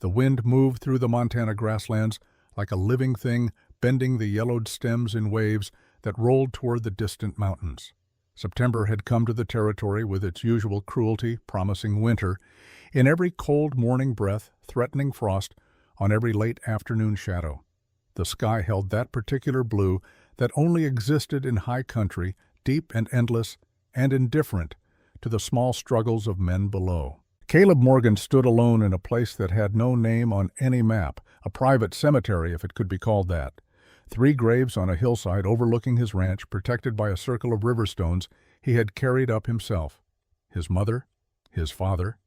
The wind moved through the Montana grasslands like a living thing, bending the yellowed stems in waves that rolled toward the distant mountains. September had come to the territory with its usual cruelty, promising winter, in every cold morning breath, threatening frost, on every late afternoon shadow. The sky held that particular blue that only existed in high country, deep and endless, and indifferent to the small struggles of men below. Caleb Morgan stood alone in a place that had no name on any map, a private cemetery if it could be called that. 3 graves on a hillside overlooking his ranch, protected by a circle of river stones he had carried up himself. His mother, his father,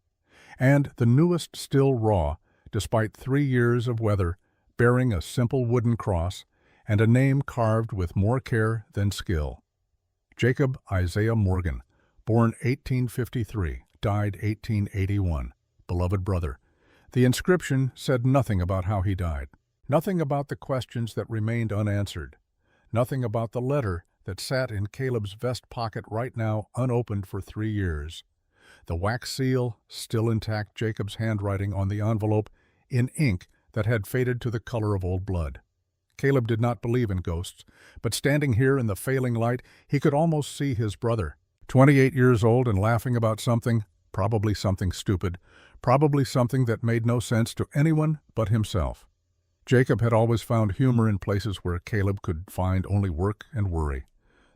and the newest still raw, despite 3 years of weather, bearing a simple wooden cross and a name carved with more care than skill. Jacob Isaiah Morgan, born 1853, died 1881, beloved brother. The inscription said nothing about how he died, nothing about the questions that remained unanswered, nothing about the letter that sat in Caleb's vest pocket right now unopened for 3 years. The wax seal, still intact, Jacob's handwriting on the envelope in ink that had faded to the color of old blood. Caleb did not believe in ghosts, but standing here in the failing light, he could almost see his brother, 28 years old and laughing about something, probably something stupid, probably something that made no sense to anyone but himself. Jacob had always found humor in places where Caleb could find only work and worry.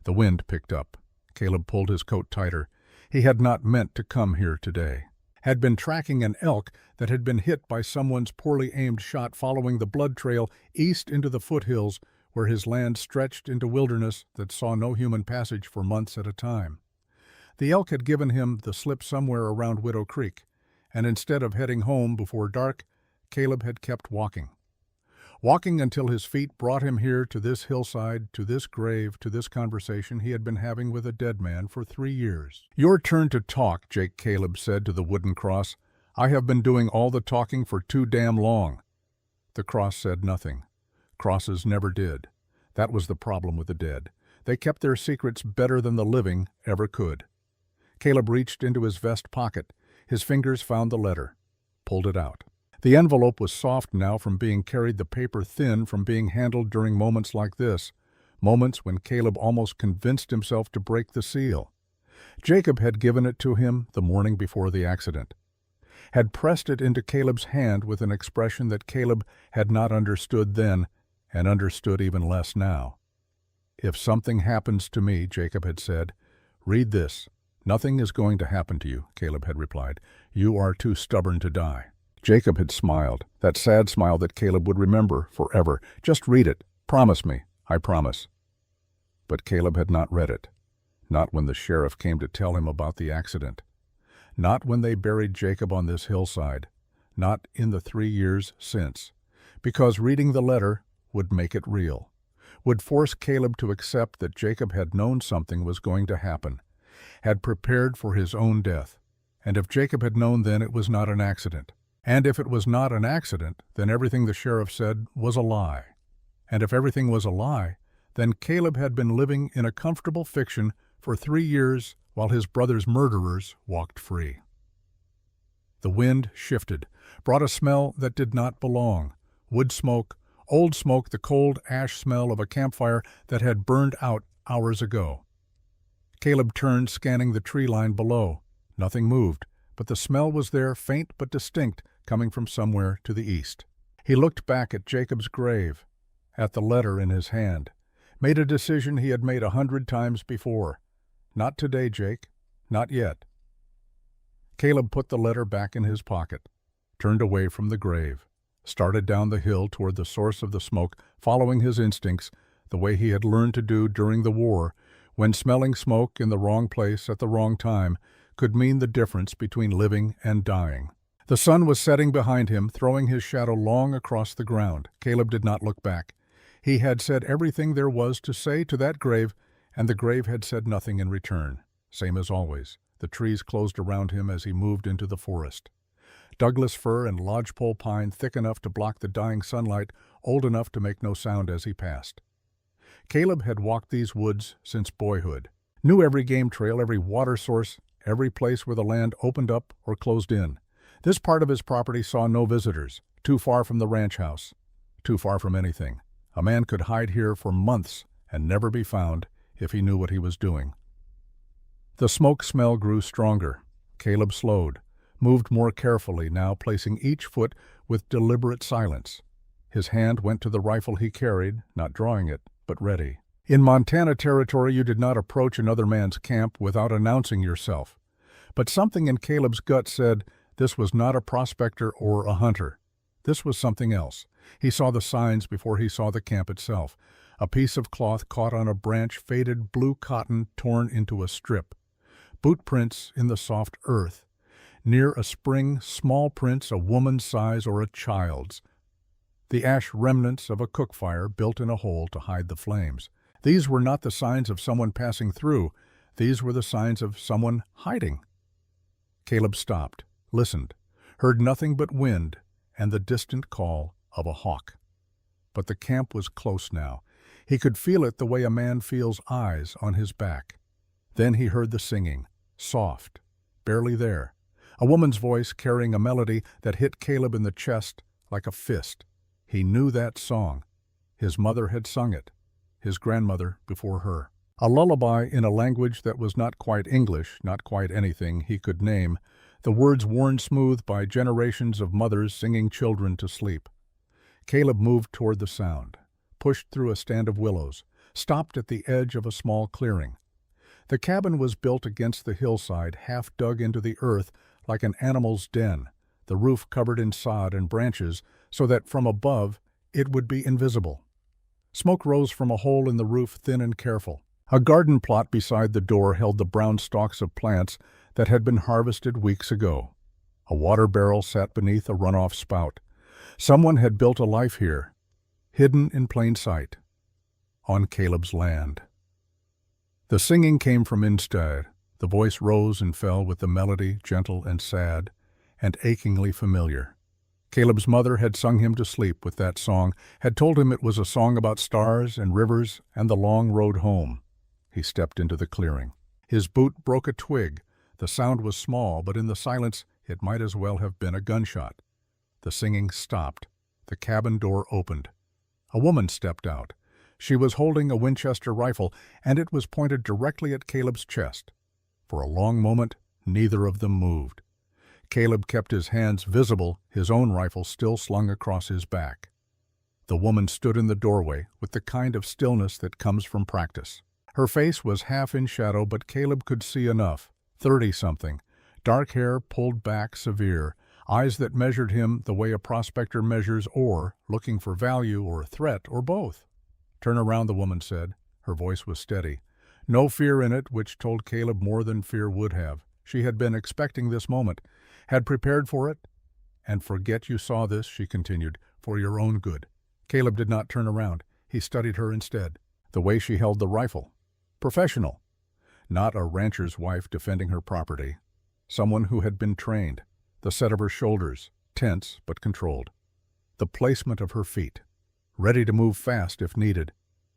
The wind picked up. Caleb pulled his coat tighter. He had not meant to come here today. Had been tracking an elk that had been hit by someone's poorly aimed shot, following the blood trail east into the foothills where his land stretched into wilderness that saw no human passage for months at a time. The elk had given him the slip somewhere around Widow Creek, and instead of heading home before dark, Caleb had kept walking. Walking until his feet brought him here to this hillside, to this grave, to this conversation he had been having with a dead man for 3 years. "Your turn to talk," Jake Caleb said to the wooden cross. "I have been doing all the talking for too damn long." The cross said nothing. Crosses never did. That was the problem with the dead. They kept their secrets better than the living ever could. Caleb reached into his vest pocket. His fingers found the letter, pulled it out. The envelope was soft now from being carried, the paper thin from being handled during moments like this, moments when Caleb almost convinced himself to break the seal. Jacob had given it to him the morning before the accident, had pressed it into Caleb's hand with an expression that Caleb had not understood then and understood even less now. "If something happens to me," Jacob had said, "read this." "Nothing is going to happen to you," Caleb had replied. "You are too stubborn to die." Jacob had smiled, that sad smile that Caleb would remember forever. "Just read it. Promise me." "I promise." But Caleb had not read it. Not when the sheriff came to tell him about the accident. Not when they buried Jacob on this hillside. Not in the 3 years since. Because reading the letter would make it real. Would force Caleb to accept that Jacob had known something was going to happen. Had prepared for his own death. And if Jacob had known then, it was not an accident. And if it was not an accident, then everything the sheriff said was a lie. And if everything was a lie, then Caleb had been living in a comfortable fiction for 3 years while his brother's murderers walked free. The wind shifted, brought a smell that did not belong. Wood smoke, old smoke, the cold ash smell of a campfire that had burned out hours ago. Caleb turned, scanning the tree line below. Nothing moved, but the smell was there, faint but distinct, coming from somewhere to the east. He looked back at Jacob's grave, at the letter in his hand, made a decision he had made 100 times before. "Not today, Jake. Not yet." Caleb put the letter back in his pocket, turned away from the grave, started down the hill toward the source of the smoke, following his instincts, the way he had learned to do during the war, when smelling smoke in the wrong place at the wrong time could mean the difference between living and dying. The sun was setting behind him, throwing his shadow long across the ground. Caleb did not look back. He had said everything there was to say to that grave, and the grave had said nothing in return. Same as always. The trees closed around him as he moved into the forest. Douglas fir and lodgepole pine thick enough to block the dying sunlight, old enough to make no sound as he passed. Caleb had walked these woods since boyhood, knew every game trail, every water source, every place where the land opened up or closed in. This part of his property saw no visitors, Too far from the ranch house. Too far from anything. A man could hide here for months and never be found if he knew what he was doing. The smoke smell grew stronger. Caleb slowed, moved more carefully, now placing each foot with deliberate silence. His hand went to the rifle he carried, not drawing it, but ready. In Montana territory, you did not approach another man's camp without announcing yourself. But something in Caleb's gut said this was not a prospector or a hunter. This was something else. He saw the signs before he saw the camp itself. A piece of cloth caught on a branch, faded blue cotton torn into a strip. Boot prints in the soft earth. Near a spring, small prints a woman's size or a child's. The ash remnants of a cook fire built in a hole to hide the flames. These were not the signs of someone passing through. These were the signs of someone hiding. Caleb stopped, listened, heard nothing but wind and the distant call of a hawk. But the camp was close now. He could feel it the way a man feels eyes on his back. Then he heard the singing, soft, barely there. A woman's voice carrying a melody that hit Caleb in the chest like a fist. He knew that song. His mother had sung it, his grandmother before her. A lullaby in a language that was not quite English, not quite anything he could name, the words worn smooth by generations of mothers singing children to sleep. Caleb moved toward the sound, pushed through a stand of willows, stopped at the edge of a small clearing. The cabin was built against the hillside, half dug into the earth like an animal's den, the roof covered in sod and branches so that from above it would be invisible. Smoke rose from a hole in the roof, thin and careful. A garden plot beside the door held the brown stalks of plants that had been harvested weeks ago. A water barrel sat beneath a runoff spout. Someone had built a life here, hidden in plain sight, on Caleb's land. The singing came from instead. The voice rose and fell with the melody, gentle and sad, and achingly familiar. Caleb's mother had sung him to sleep with that song, had told him it was a song about stars and rivers and the long road home. He stepped into the clearing. His boot broke a twig. The sound was small, but in the silence it might as well have been a gunshot. The singing stopped. The cabin door opened. A woman stepped out. She was holding a Winchester rifle, and it was pointed directly at Caleb's chest. For a long moment, neither of them moved. Caleb kept his hands visible, his own rifle still slung across his back. The woman stood in the doorway with the kind of stillness that comes from practice. Her face was half in shadow, but Caleb could see enough. 30-something, dark hair pulled back severe, eyes that measured him the way a prospector measures ore, looking for value or threat or both. "Turn around," the woman said. Her voice was steady. No fear in it, which told Caleb more than fear would have. She had been expecting this moment, had prepared for it. "And forget you saw this," she continued, "for your own good." Caleb did not turn around. He studied her instead. The way she held the rifle. Professional. Not a rancher's wife defending her property. Someone who had been trained. The set of her shoulders, tense but controlled. The placement of her feet. Ready to move fast if needed.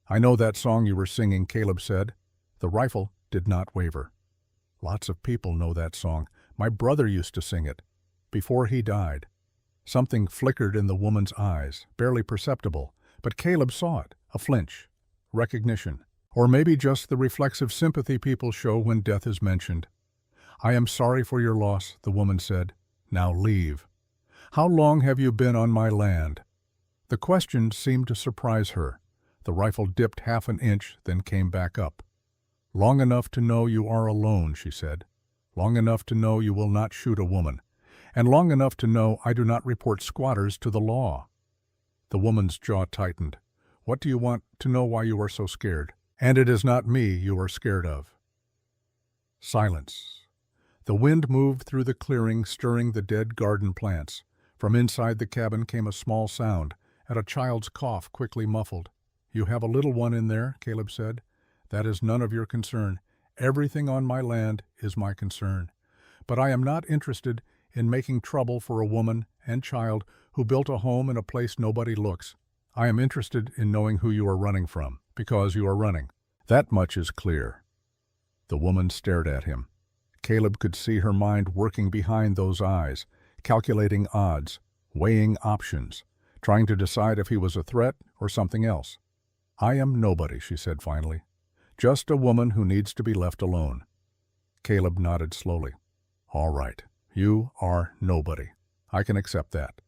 "I know that song you were singing," Caleb said. The rifle did not waver. "Lots of people know that song. My brother used to sing it. Before he died." Something flickered in the woman's eyes, barely perceptible, but Caleb saw it. A flinch. Recognition. Or maybe just the reflexive sympathy people show when death is mentioned. "I am sorry for your loss," the woman said. "Now leave." "How long have you been on my land?" The question seemed to surprise her. The rifle dipped half an inch, then came back up. "Long enough to know you are alone," she said. "Long enough to know you will not shoot a woman. And long enough to know I do not report squatters to the law." The woman's jaw tightened. "What do you want to know why you are so scared? And it is not me you are scared of." Silence. The wind moved through the clearing, stirring the dead garden plants. From inside the cabin came a small sound, and a child's cough quickly muffled. "You have a little one in there," Caleb said. "That is none of your concern. Everything on my land is my concern. But I am not interested in making trouble for a woman and child who built a home in a place nobody looks. I am interested in knowing who you are running from, because you are running. That much is clear." The woman stared at him. Caleb could see her mind working behind those eyes, calculating odds, weighing options, trying to decide if he was a threat or something else. "I am nobody," she said finally. "Just a woman who needs to be left alone." Caleb nodded slowly. "All right, you are nobody. I can accept that.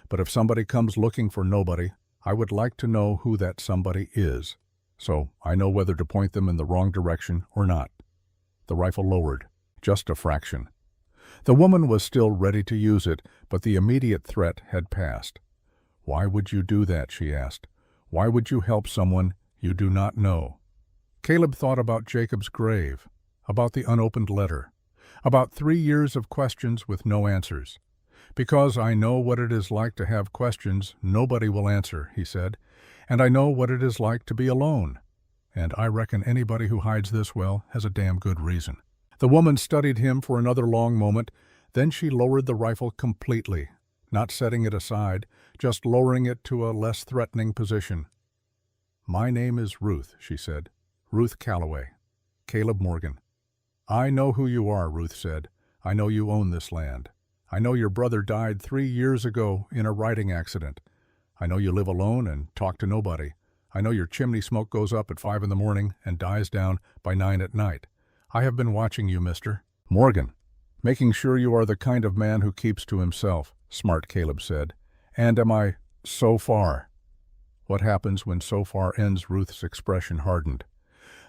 But if somebody comes looking for nobody, I would like to know who that somebody is, so I know whether to point them in the wrong direction or not." The rifle lowered, just a fraction. The woman was still ready to use it, but the immediate threat had passed. "Why would you do that?" she asked. "Why would you help someone you do not know?" Caleb thought about Jacob's grave, about the unopened letter, about 3 years of questions with no answers. "Because I know what it is like to have questions nobody will answer," he said, "and I know what it is like to be alone. And I reckon anybody who hides this well has a damn good reason." The woman studied him for another long moment, then she lowered the rifle completely, not setting it aside, just lowering it to a less threatening position. "My name is Ruth," she said. "Ruth Calloway. Caleb Morgan." "I know who you are," Ruth said. "I know you own this land. I know your brother died 3 years ago in a riding accident. I know you live alone and talk to nobody. I know your chimney smoke goes up at 5 in the morning and dies down by 9 at night. I have been watching you, Mr. Morgan, making sure you are the kind of man who keeps to himself," smart Caleb said. "And am I so far?" What happens when so far ends? Ruth's expression hardened.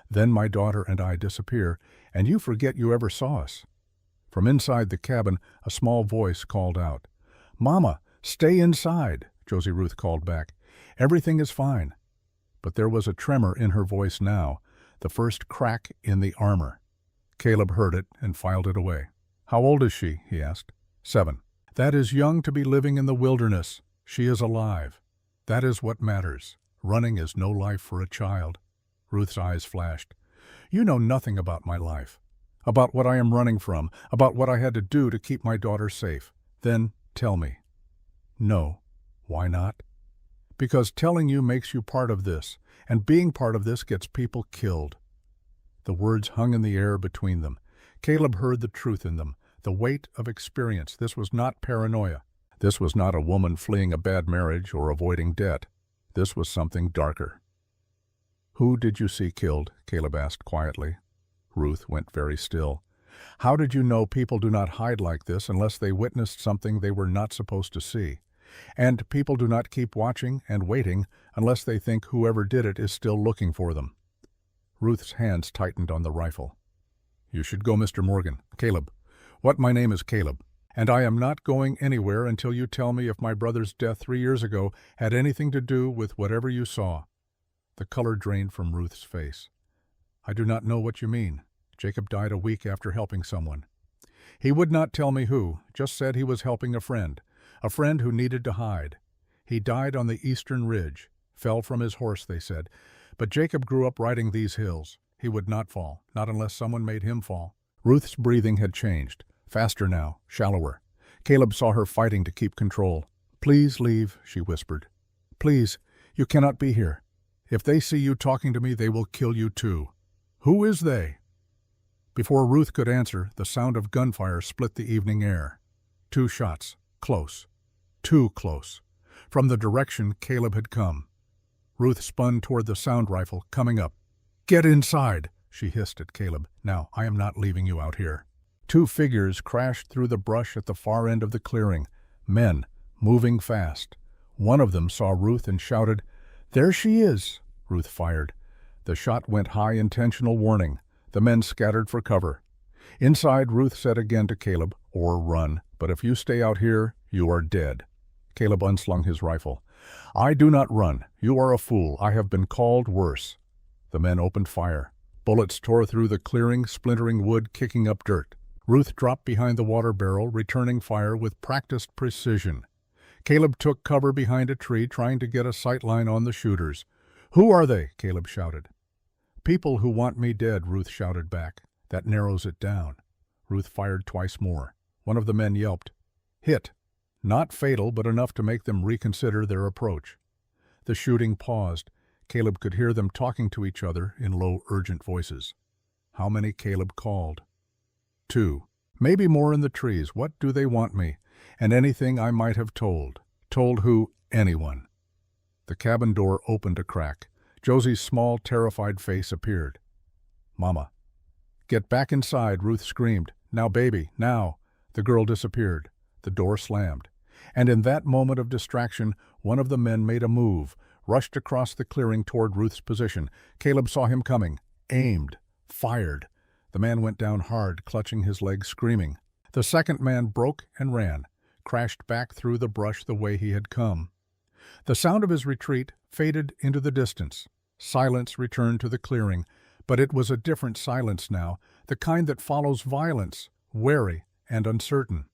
"Then my daughter and I disappear, and you forget you ever saw us." From inside the cabin, a small voice called out. "Mama, stay inside," Josie Ruth called back. "Everything is fine." But there was a tremor in her voice now, the first crack in the armor. Caleb heard it and filed it away. "How old is she?" he asked. 7. "That is young to be living in the wilderness. She is alive. That is what matters. Running is no life for a child." Ruth's eyes flashed. "You know nothing about my life, about what I am running from, about what I had to do to keep my daughter safe. Then tell me." "No." "Why not?" "Because telling you makes you part of this, and being part of this gets people killed." The words hung in the air between them. Caleb heard the truth in them, the weight of experience. This was not paranoia. This was not a woman fleeing a bad marriage or avoiding debt. This was something darker. "Who did you see killed?" Caleb asked quietly. Ruth went very still. "How did you know people do not hide like this unless they witnessed something they were not supposed to see? And people do not keep watching and waiting unless they think whoever did it is still looking for them." Ruth's hands tightened on the rifle. "You should go, Mr. Morgan." "Caleb. What? My name is Caleb. And I am not going anywhere until you tell me if my brother's death 3 years ago had anything to do with whatever you saw." The color drained from Ruth's face. "I do not know what you mean. Jacob died a week after helping someone. He would not tell me who, just said he was helping a friend who needed to hide. He died on the eastern ridge, fell from his horse, they said. But Jacob grew up riding these hills. He would not fall, not unless someone made him fall." Ruth's breathing had changed, faster now, shallower. Caleb saw her fighting to keep control. "Please leave," she whispered. "Please, you cannot be here. If they see you talking to me, they will kill you too." "Who is they?" Before Ruth could answer, the sound of gunfire split the evening air. 2 shots, close, too close, from the direction Caleb had come. Ruth spun toward the sound rifle, coming up. "Get inside," she hissed at Caleb. "Now, I am not leaving you out here." 2 figures crashed through the brush at the far end of the clearing. Men, moving fast. One of them saw Ruth and shouted, "There she is!" Ruth fired. The shot went high, intentional warning. The men scattered for cover. Inside, Ruth said again to Caleb, "Or run, but if you stay out here, you are dead." Caleb unslung his rifle. "I do not run. You are a fool. I have been called worse." The men opened fire. Bullets tore through the clearing, splintering wood, kicking up dirt. Ruth dropped behind the water barrel, returning fire with practiced precision. Caleb took cover behind a tree, trying to get a sight line on the shooters. "Who are they?" Caleb shouted. "People who want me dead," Ruth shouted back. "That narrows it down." Ruth fired twice more. One of the men yelped. Hit. Not fatal, but enough to make them reconsider their approach. The shooting paused. Caleb could hear them talking to each other in low, urgent voices. How many? Caleb called. 2. Maybe more in the trees. What do they want me? And anything I might have told. Told who? Anyone. The cabin door opened a crack. Josie's small, terrified face appeared. "Mama." "Get back inside," Ruth screamed. "Now, baby, now." The girl disappeared. The door slammed. And in that moment of distraction, one of the men made a move, rushed across the clearing toward Ruth's position. Caleb saw him coming, aimed, fired. The man went down hard, clutching his legs, screaming. The second man broke and ran, crashed back through the brush the way he had come. The sound of his retreat faded into the distance. Silence returned to the clearing, but it was a different silence now, the kind that follows violence, wary and uncertain.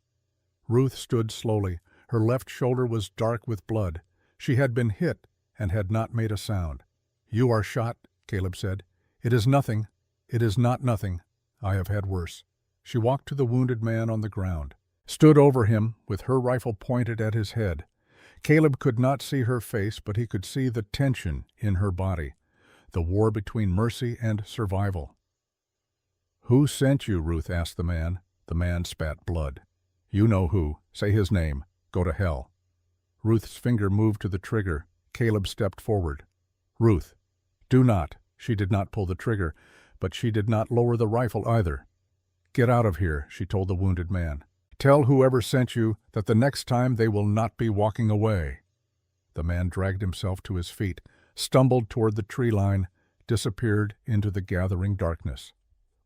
Ruth stood slowly. Her left shoulder was dark with blood. She had been hit and had not made a sound. "You are shot," Caleb said. "It is nothing. It is not nothing. I have had worse." She walked to the wounded man on the ground, stood over him with her rifle pointed at his head. Caleb could not see her face, but he could see the tension in her body, the war between mercy and survival. "Who sent you?" Ruth asked the man. The man spat blood. "You know who. Say his name. Go to hell." Ruth's finger moved to the trigger. Caleb stepped forward. "Ruth, do not." She did not pull the trigger, but she did not lower the rifle either. "Get out of here," she told the wounded man. "Tell whoever sent you that the next time they will not be walking away." The man dragged himself to his feet, stumbled toward the tree line, disappeared into the gathering darkness.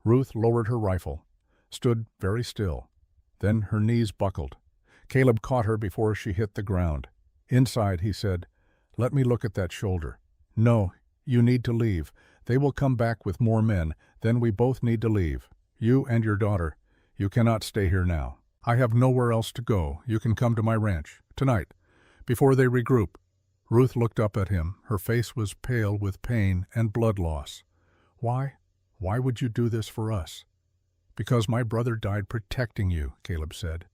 Ruth lowered her rifle, stood very still. Then her knees buckled. Caleb caught her before she hit the ground. "Inside," he said. "Let me look at that shoulder." "No, you need to leave. They will come back with more men. Then we both need to leave. You and your daughter. You cannot stay here now. I have nowhere else to go. You can come to my ranch, tonight, before they regroup." Ruth looked up at him. Her face was pale with pain and blood loss. "Why? Why would you do this for us?" "Because my brother died protecting you," Caleb said.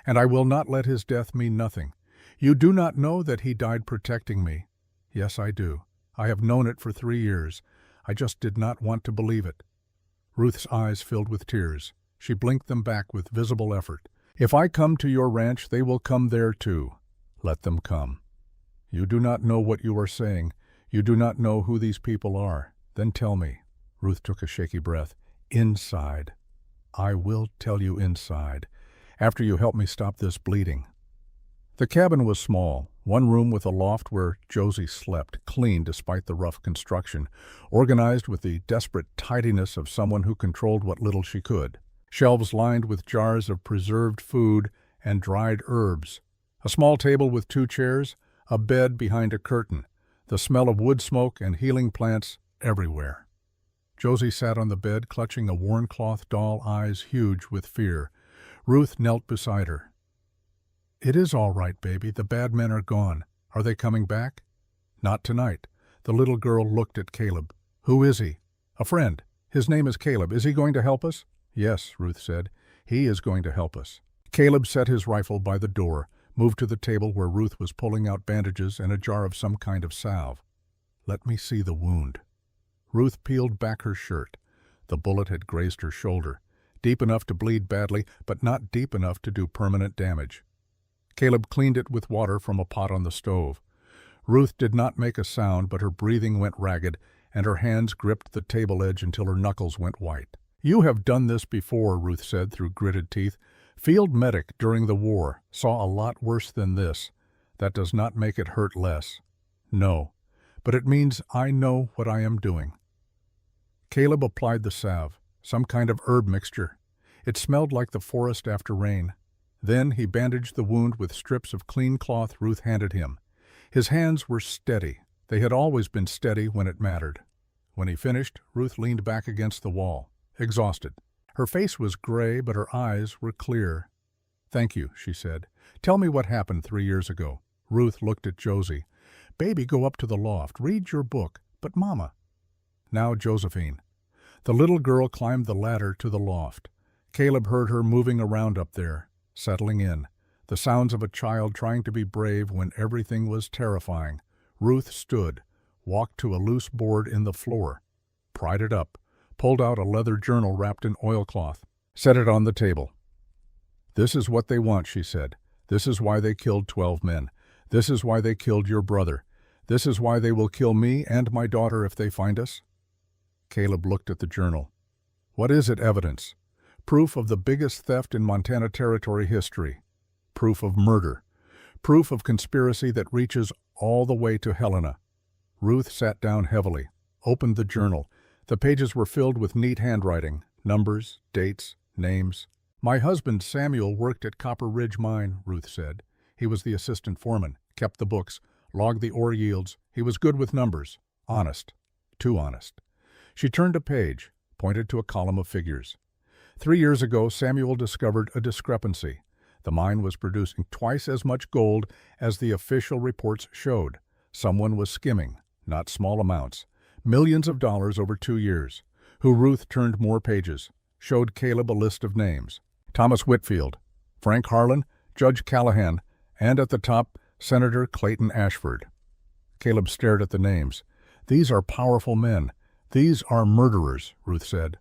"And I will not let his death mean nothing. You do not know that he died protecting me." "Yes, I do. I have known it for 3 years. I just did not want to believe it." Ruth's eyes filled with tears. She blinked them back with visible effort. "If I come to your ranch, they will come there too. Let them come. You do not know what you are saying. You do not know who these people are. Then tell me." Ruth took a shaky breath. "Inside. I will tell you inside, after you help me stop this bleeding." The cabin was small, one room with a loft where Josie slept, clean despite the rough construction, organized with the desperate tidiness of someone who controlled what little she could. Shelves lined with jars of preserved food and dried herbs. A small table with 2 chairs, a bed behind a curtain, the smell of wood smoke and healing plants everywhere. Josie sat on the bed, clutching a worn cloth doll, eyes huge with fear. Ruth knelt beside her. "It is all right, baby. The bad men are gone. Are they coming back?" "Not tonight." The little girl looked at Caleb. "Who is he?" "A friend. His name is Caleb. Is he going to help us?" "Yes," Ruth said. "He is going to help us." Caleb set his rifle by the door, moved to the table where Ruth was pulling out bandages and a jar of some kind of salve. "Let me see the wound." Ruth peeled back her shirt. The bullet had grazed her shoulder, deep enough to bleed badly, but not deep enough to do permanent damage. Caleb cleaned it with water from a pot on the stove. Ruth did not make a sound, but her breathing went ragged, and her hands gripped the table edge until her knuckles went white. "You have done this before," Ruth said through gritted teeth. "Field medic during the war. Saw a lot worse than this. That does not make it hurt less." "No, but it means I know what I am doing." Caleb applied the salve, some kind of herb mixture. It smelled like the forest after rain. Then he bandaged the wound with strips of clean cloth Ruth handed him. His hands were steady. They had always been steady when it mattered. When he finished, Ruth leaned back against the wall, exhausted. Her face was gray, but her eyes were clear. "Thank you," she said. "Tell me what happened 3 years ago." Ruth looked at Josie. "Baby, go up to the loft. Read your book." "But Mama." "Now, Josephine." The little girl climbed the ladder to the loft. Caleb heard her moving around up there, settling in. The sounds of a child trying to be brave when everything was terrifying. Ruth stood, walked to a loose board in the floor, pried it up, pulled out a leather journal wrapped in oilcloth, set it on the table. "This is what they want," she said. "This is why they killed 12 men. This is why they killed your brother. This is why they will kill me and my daughter if they find us." Caleb looked at the journal. "What is it, evidence? Proof of the biggest theft in Montana Territory history. Proof of murder. Proof of conspiracy that reaches all the way to Helena." Ruth sat down heavily, opened the journal. The pages were filled with neat handwriting, numbers, dates, names. "My husband Samuel worked at Copper Ridge Mine," Ruth said. "He was the assistant foreman, kept the books, logged the ore yields. He was good with numbers. Honest. Too honest." She turned a page, pointed to a column of figures. 3 years ago, Samuel discovered a discrepancy. The mine was producing twice as much gold as the official reports showed. Someone was skimming, not small amounts, millions of dollars over 2 years. Who? Ruth turned more pages, showed Caleb a list of names. Thomas Whitfield, Frank Harlan, Judge Callahan, and at the top, Senator Clayton Ashford. Caleb stared at the names. "These are powerful men. These are murderers," Ruth said.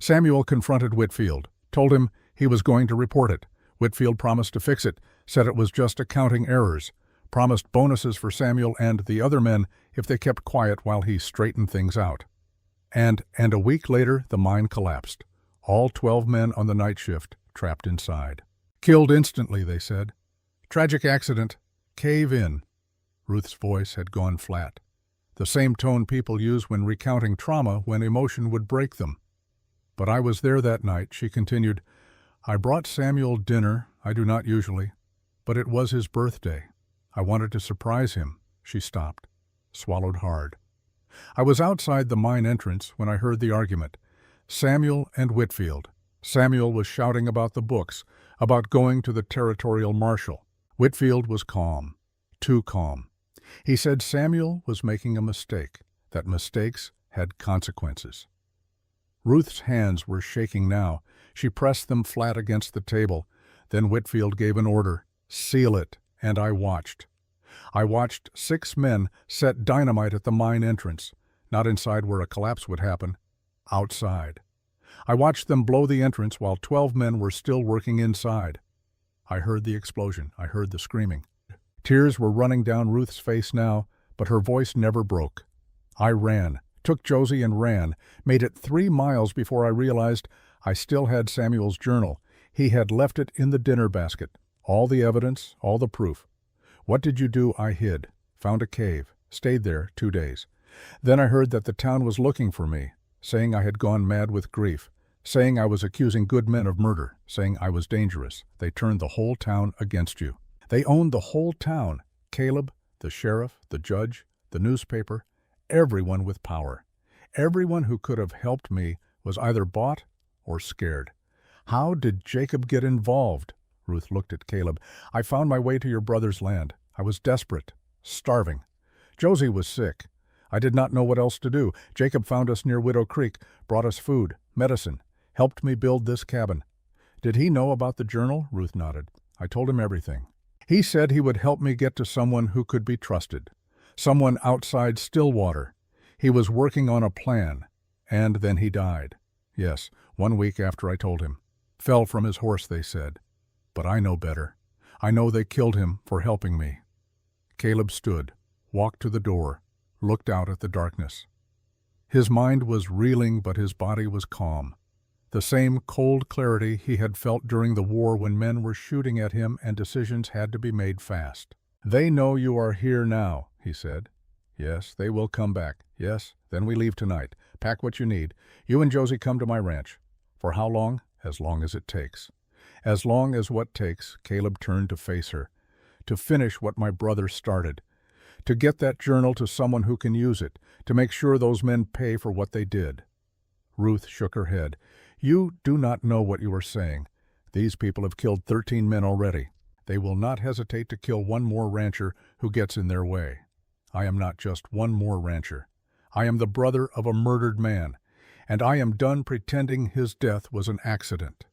Samuel confronted Whitfield, told him he was going to report it. Whitfield promised to fix it, said it was just accounting errors, promised bonuses for Samuel and the other men if they kept quiet while he straightened things out. And a week later, the mine collapsed. All 12 men on the night shift trapped inside. "Killed instantly," they said. "Tragic accident. Cave in." Ruth's voice had gone flat. The same tone people use when recounting trauma when emotion would break them. "But I was there that night," she continued. "I brought Samuel dinner. I do not usually. But it was his birthday. I wanted to surprise him." She stopped, swallowed hard. "I was outside the mine entrance when I heard the argument. Samuel and Whitfield. Samuel was shouting about the books, about going to the territorial marshal. Whitfield was calm, too calm. He said Samuel was making a mistake, that mistakes had consequences." Ruth's hands were shaking now. She pressed them flat against the table. Then Whitfield gave an order, "Seal it," and I watched. I watched 6 men set dynamite at the mine entrance, not inside where a collapse would happen, outside. I watched them blow the entrance while 12 men were still working inside. I heard the explosion. I heard the screaming. Tears were running down Ruth's face now, but her voice never broke. I ran, took Josie and ran, made it 3 miles before I realized I still had Samuel's journal. He had left it in the dinner basket. All the evidence, all the proof. "What did you do?" I hid. Found a cave. Stayed there 2 days. Then I heard that the town was looking for me, saying I had gone mad with grief, saying I was accusing good men of murder, saying I was dangerous. They turned the whole town against you. They owned the whole town. Caleb, the sheriff, the judge, the newspaper, everyone with power. Everyone who could have helped me was either bought or scared. How did Jacob get involved? Ruth looked at Caleb. "I found my way to your brother's land. I was desperate, starving. Josie was sick. I did not know what else to do. Jacob found us near Widow Creek, brought us food, medicine, helped me build this cabin." "Did he know about the journal?" Ruth nodded. "I told him everything. He said he would help me get to someone who could be trusted, someone outside Stillwater. He was working on a plan, and then he died. Yes, 1 week after I told him. Fell from his horse, they said. But I know better. I know they killed him for helping me." Caleb stood, walked to the door, looked out at the darkness. His mind was reeling, but his body was calm. The same cold clarity he had felt during the war when men were shooting at him and decisions had to be made fast. "They know you are here now," he said. "Yes, they will come back. Yes, then we leave tonight. Pack what you need. You and Josie come to my ranch. For how long? As long as it takes." As long as what takes, Caleb turned to face her. "To finish what my brother started. To get that journal to someone who can use it. To make sure those men pay for what they did." Ruth shook her head. "You do not know what you are saying. These people have killed 13 men already. They will not hesitate to kill one more rancher who gets in their way. I am not just one more rancher. I am the brother of a murdered man, and I am done pretending his death was an accident."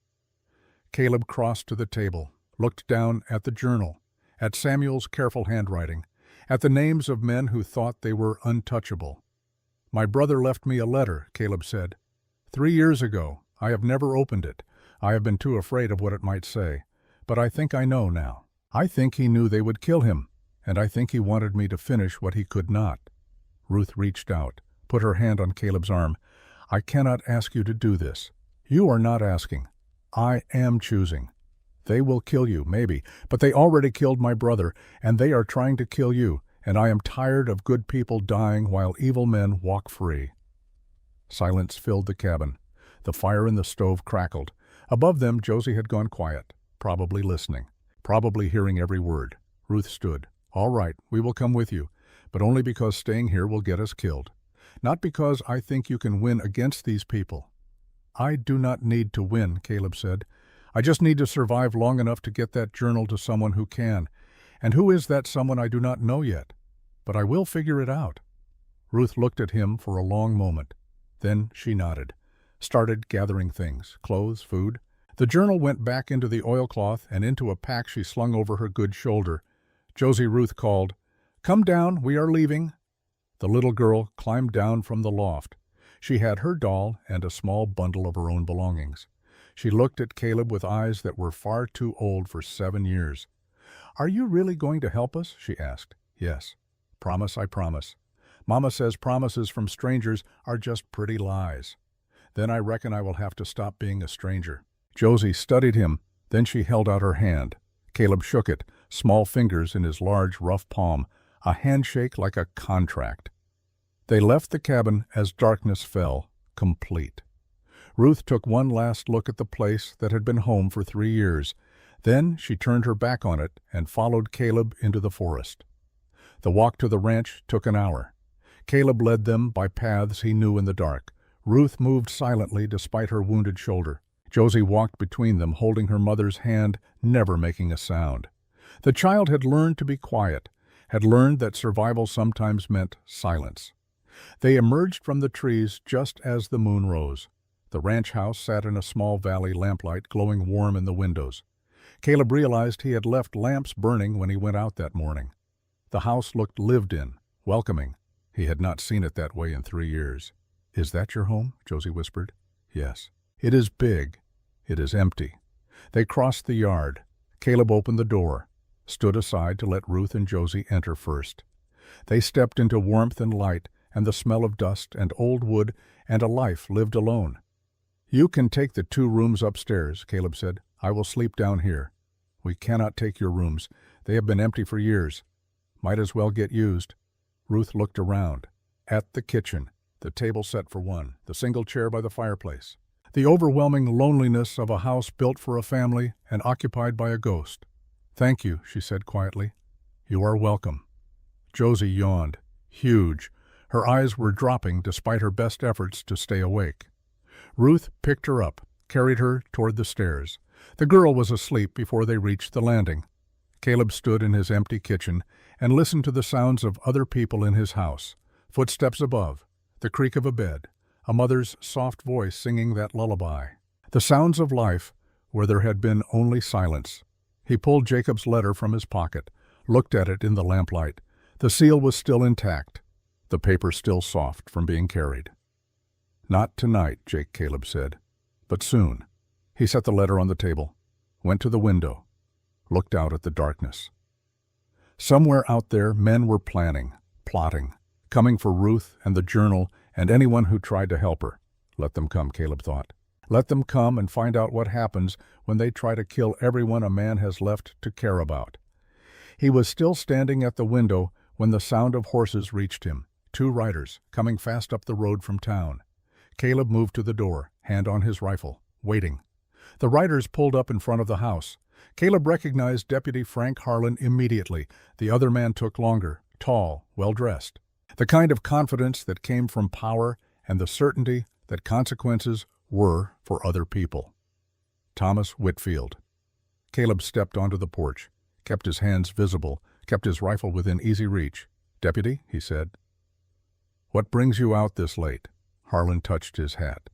Caleb crossed to the table, looked down at the journal, at Samuel's careful handwriting, at the names of men who thought they were untouchable. "My brother left me a letter," Caleb said. 3 years ago. I have never opened it. I have been too afraid of what it might say. But I think I know now. I think he knew they would kill him, and I think he wanted me to finish what he could not." Ruth reached out, put her hand on Caleb's arm. "I cannot ask you to do this. You are not asking. I am choosing. They will kill you, maybe, but they already killed my brother, and they are trying to kill you, and I am tired of good people dying while evil men walk free." Silence filled the cabin. The fire in the stove crackled. Above them, Josie had gone quiet, probably listening, probably hearing every word. Ruth stood. "All right, we will come with you, but only because staying here will get us killed. Not because I think you can win against these people." "I do not need to win," Caleb said. "I just need to survive long enough to get that journal to someone who can. And who is that someone I do not know yet? But I will figure it out." Ruth looked at him for a long moment. Then she nodded, started gathering things, clothes, food. The journal went back into the oilcloth and into a pack she slung over her good shoulder. Josie Ruth called, "Come down, we are leaving." The little girl climbed down from the loft. She had her doll and a small bundle of her own belongings. She looked at Caleb with eyes that were far too old for 7 years. "Are you really going to help us?" she asked. "Yes. Promise, I promise. Mama says promises from strangers are just pretty lies. Then I reckon I will have to stop being a stranger." Josie studied him. Then she held out her hand. Caleb shook it, small fingers in his large, rough palm, a handshake like a contract. They left the cabin as darkness fell, complete. Ruth took one last look at the place that had been home for 3 years. Then she turned her back on it and followed Caleb into the forest. The walk to the ranch took an hour. Caleb led them by paths he knew in the dark. Ruth moved silently despite her wounded shoulder. Josie walked between them, holding her mother's hand, never making a sound. The child had learned to be quiet, had learned that survival sometimes meant silence. They emerged from the trees just as the moon rose. The ranch house sat in a small valley lamplight glowing warm in the windows. Caleb realized he had left lamps burning when he went out that morning. The house looked lived in, welcoming. He had not seen it that way in 3 years. "Is that your home?" Josie whispered. "Yes." "It is big. It is empty." They crossed the yard. Caleb opened the door, stood aside to let Ruth and Josie enter first. They stepped into warmth and light and the smell of dust and old wood and a life lived alone. "You can take the 2 rooms upstairs," Caleb said. "I will sleep down here." "We cannot take your rooms. They have been empty for years. Might as well get used." Ruth looked around. At the kitchen, the table set for one, the single chair by the fireplace. The overwhelming loneliness of a house built for a family and occupied by a ghost. "Thank you," she said quietly. "You are welcome." Josie yawned, huge. Her eyes were dropping despite her best efforts to stay awake. Ruth picked her up, carried her toward the stairs. The girl was asleep before they reached the landing. Caleb stood in his empty kitchen and listened to the sounds of other people in his house. Footsteps above, the creak of a bed, a mother's soft voice singing that lullaby. The sounds of life where there had been only silence. He pulled Jacob's letter from his pocket, looked at it in the lamplight. The seal was still intact, the paper still soft from being carried. "Not tonight," Caleb said, "but soon." He set the letter on the table, went to the window, looked out at the darkness. Somewhere out there, men were planning, plotting, coming for Ruth and the journal and anyone who tried to help her. Let them come, Caleb thought. Let them come and find out what happens when they try to kill everyone a man has left to care about. He was still standing at the window when the sound of horses reached him. 2 riders, coming fast up the road from town. Caleb moved to the door, hand on his rifle, waiting. The riders pulled up in front of the house. Caleb recognized Deputy Frank Harlan immediately. The other man took longer, tall, well-dressed. The kind of confidence that came from power and the certainty that consequences were for other people. Thomas Whitfield. Caleb stepped onto the porch, kept his hands visible, kept his rifle within easy reach. "Deputy," he said. "What brings you out this late?" Harlan touched his hat.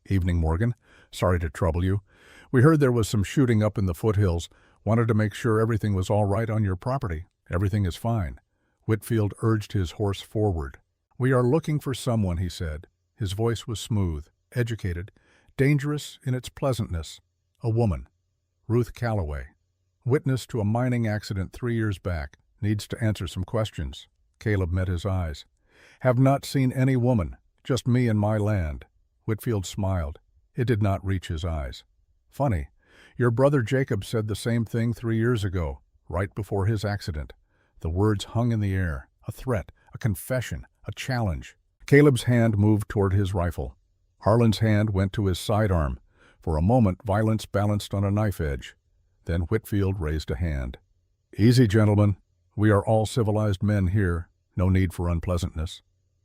"Evening, Morgan. Sorry to trouble you. We heard there was some shooting up in the foothills. Wanted to make sure everything was all right on your property." "Everything is fine." Whitfield urged his horse forward. "We are looking for someone," he said. His voice was smooth, educated, dangerous in its pleasantness. "A woman. Ruth Calloway. Witness to a mining accident 3 years back. Needs to answer some questions. Caleb met his eyes. Have not seen any woman, just me and my land. Whitfield smiled. It did not reach his eyes. Funny. Your brother Jacob said the same thing 3 years ago, right before his accident. The words hung in the air. A threat, a confession, a challenge. Caleb's hand moved toward his rifle. Harlan's hand went to his sidearm. For a moment, violence balanced on a knife edge. Then Whitfield raised a hand. Easy, gentlemen. We are all civilized men here. No need for unpleasantness.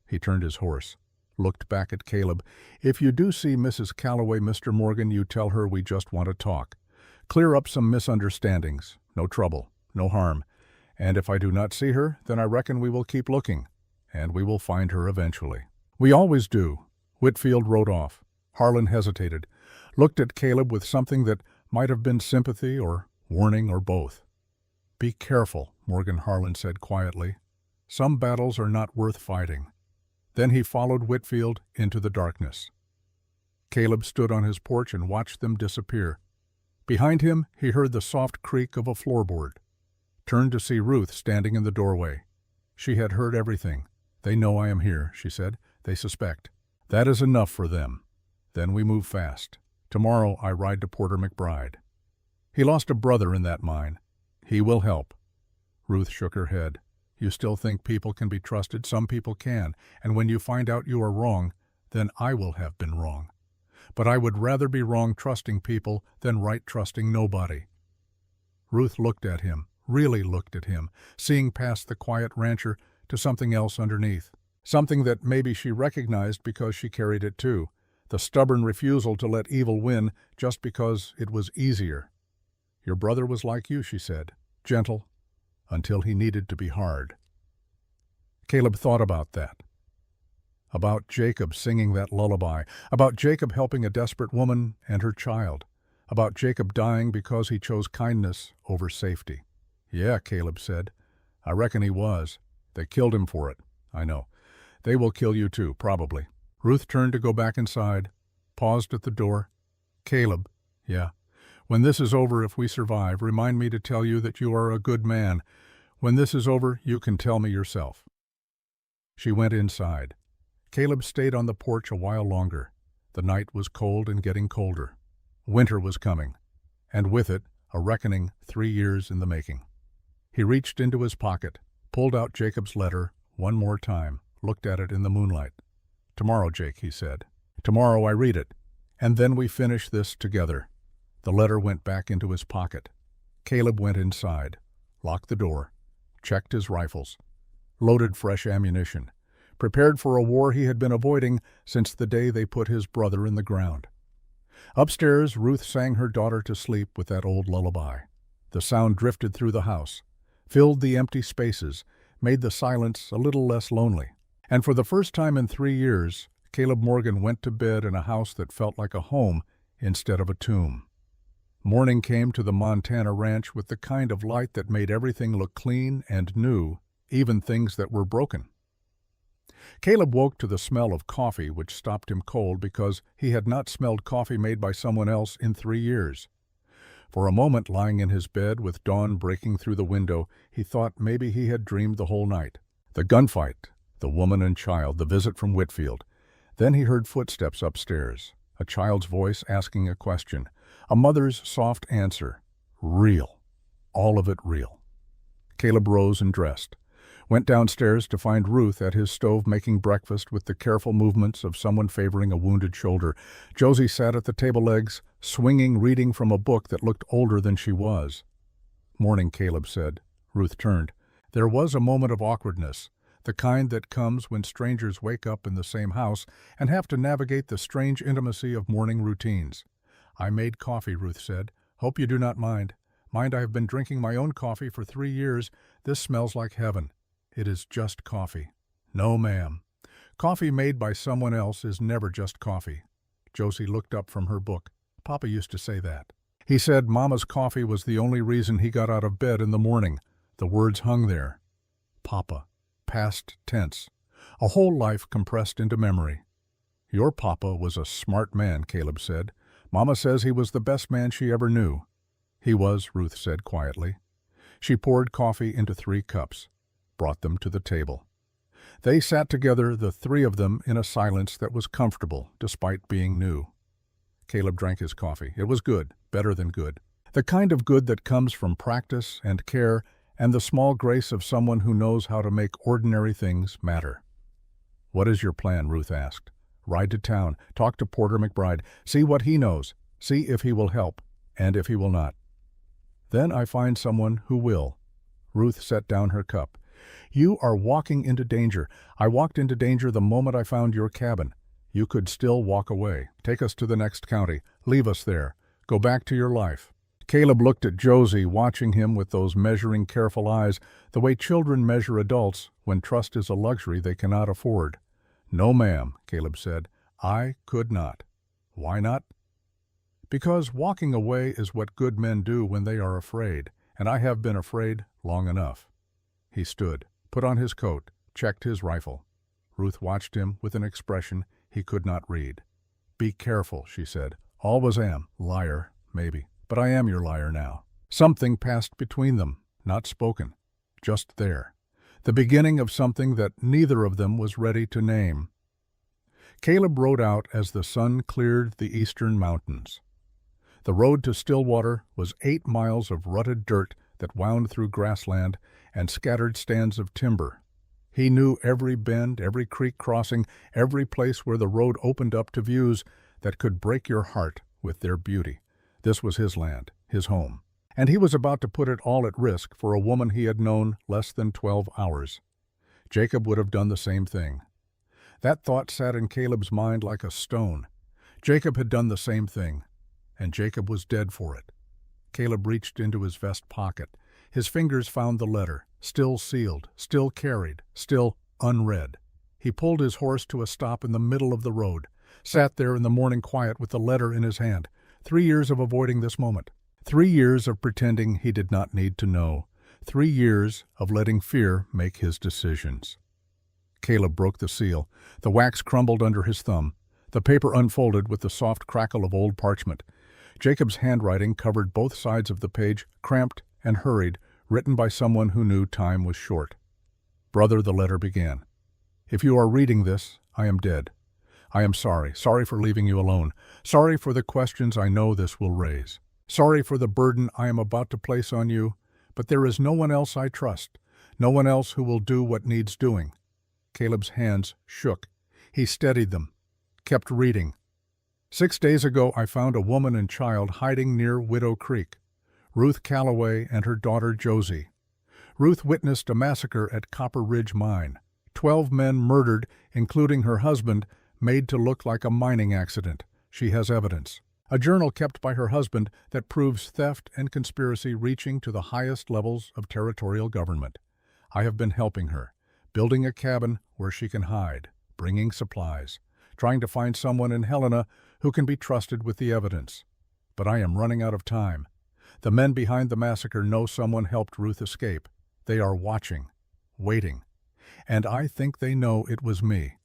He turned his horse, looked back at Caleb. If you do see Mrs. Calloway, Mr. Morgan, you tell her we just want to talk. Clear up some misunderstandings. No trouble, no harm. And if I do not see her, then I reckon we will keep looking, and we will find her eventually. We always do. Whitfield rode off. Harlan hesitated, looked at Caleb with something that might have been sympathy or warning or both. Be careful, Morgan Harlan said quietly. Some battles are not worth fighting. Then he followed Whitfield into the darkness. Caleb stood on his porch and watched them disappear. Behind him, he heard the soft creak of a floorboard. Turned to see Ruth standing in the doorway. She had heard everything. They know I am here, she said. They suspect. That is enough for them. Then we move fast. Tomorrow I ride to Porter McBride. He lost a brother in that mine. He will help. Ruth shook her head. You still think people can be trusted? Some people can, and when you find out you are wrong, then I will have been wrong. But I would rather be wrong trusting people than right trusting nobody. Ruth looked at him, really looked at him, seeing past the quiet rancher to something else underneath. Something that maybe she recognized because she carried it too. The stubborn refusal to let evil win just because it was easier. Your brother was like you, she said, gentle, until he needed to be hard. Caleb thought about that. About Jacob singing that lullaby, about Jacob helping a desperate woman and her child, about Jacob dying because he chose kindness over safety. Yeah, Caleb said. I reckon he was. They killed him for it. I know. They will kill you too, probably. Ruth turned to go back inside, paused at the door. Caleb, yeah. When this is over, if we survive, remind me to tell you that you are a good man. When this is over, you can tell me yourself. She went inside. Caleb stayed on the porch a while longer. The night was cold and getting colder. Winter was coming, and with it, a reckoning 3 years in the making. He reached into his pocket, pulled out Jacob's letter one more time, looked at it in the moonlight. Tomorrow, Jake, he said. Tomorrow I read it, and then we finish this together. The letter went back into his pocket. Caleb went inside, locked the door, checked his rifles, loaded fresh ammunition, prepared for a war he had been avoiding since the day they put his brother in the ground. Upstairs, Ruth sang her daughter to sleep with that old lullaby. The sound drifted through the house, filled the empty spaces, made the silence a little less lonely. And for the first time in 3 years, Caleb Morgan went to bed in a house that felt like a home instead of a tomb. Morning came to the Montana ranch with the kind of light that made everything look clean and new, even things that were broken. Caleb woke to the smell of coffee, which stopped him cold because he had not smelled coffee made by someone else in 3 years. For a moment, lying in his bed with dawn breaking through the window, he thought maybe he had dreamed the whole night. The gunfight, the woman and child, the visit from Whitfield. Then he heard footsteps upstairs, a child's voice asking a question, a mother's soft answer. Real. All of it real. Caleb rose and dressed, went downstairs to find Ruth at his stove making breakfast with the careful movements of someone favoring a wounded shoulder. Josie sat at the table legs, swinging, reading from a book that looked older than she was. Morning, Caleb said. Ruth turned. There was a moment of awkwardness, the kind that comes when strangers wake up in the same house and have to navigate the strange intimacy of morning routines. I made coffee, Ruth said. Hope you do not mind. Mind, I have been drinking my own coffee for 3 years. This smells like heaven. It is just coffee. No, ma'am. Coffee made by someone else is never just coffee. Josie looked up from her book. Papa used to say that. He said Mama's coffee was the only reason he got out of bed in the morning. The words hung there. Papa. Past tense. A whole life compressed into memory. Your papa was a smart man, Caleb said. Mama says he was the best man she ever knew. He was, Ruth said quietly. She poured coffee into 3 cups, brought them to the table. They sat together, the 3 of them, in a silence that was comfortable, despite being new. Caleb drank his coffee. It was good, better than good. The kind of good that comes from practice and care and the small grace of someone who knows how to make ordinary things matter. "What is your plan?" Ruth asked. "Ride to town, talk to Porter McBride, see what he knows, see if he will help, and if he will not. Then I find someone who will." Ruth set down her cup. "You are walking into danger. I walked into danger the moment I found your cabin. You could still walk away, take us to the next county, leave us there, go back to your life." Caleb looked at Josie, watching him with those measuring, careful eyes, the way children measure adults when trust is a luxury they cannot afford. "No, ma'am," Caleb said. "I could not." "Why not?" "Because walking away is what good men do when they are afraid, and I have been afraid long enough." He stood, put on his coat, checked his rifle. Ruth watched him with an expression he could not read. "Be careful," she said. "Always am. Liar, maybe. But I am your liar now." Something passed between them, not spoken, just there. The beginning of something that neither of them was ready to name. Caleb rode out as the sun cleared the eastern mountains. The road to Stillwater was 8 miles of rutted dirt that wound through grassland and scattered stands of timber. He knew every bend, every creek crossing, every place where the road opened up to views that could break your heart with their beauty. This was his land, his home, and he was about to put it all at risk for a woman he had known less than 12 hours. Jacob would have done the same thing. That thought sat in Caleb's mind like a stone. Jacob had done the same thing, and Jacob was dead for it. Caleb reached into his vest pocket. His fingers found the letter, still sealed, still carried, still unread. He pulled his horse to a stop in the middle of the road, sat there in the morning quiet with the letter in his hand. 3 years of avoiding this moment. 3 years of pretending he did not need to know. 3 years of letting fear make his decisions. Caleb broke the seal. The wax crumbled under his thumb. The paper unfolded with the soft crackle of old parchment. Jacob's handwriting covered both sides of the page, cramped and hurried, written by someone who knew time was short. "Brother," the letter began. "If you are reading this, I am dead. I am sorry for leaving you alone, sorry for the questions I know this will raise, sorry for the burden I am about to place on you, but there is no one else I trust, no one else who will do what needs doing." Caleb's hands shook. He steadied them, kept reading. 6 days ago I found a woman and child hiding near Widow Creek. Ruth Calloway and her daughter Josie. Ruth witnessed a massacre at Copper Ridge Mine. 12 men murdered, including her husband, made to look like a mining accident. She has evidence. A journal kept by her husband that proves theft and conspiracy reaching to the highest levels of territorial government. I have been helping her, building a cabin where she can hide, bringing supplies, trying to find someone in Helena who can be trusted with the evidence. But I am running out of time. The men behind the massacre know someone helped Ruth escape. They are watching, waiting. And I think they know it was me.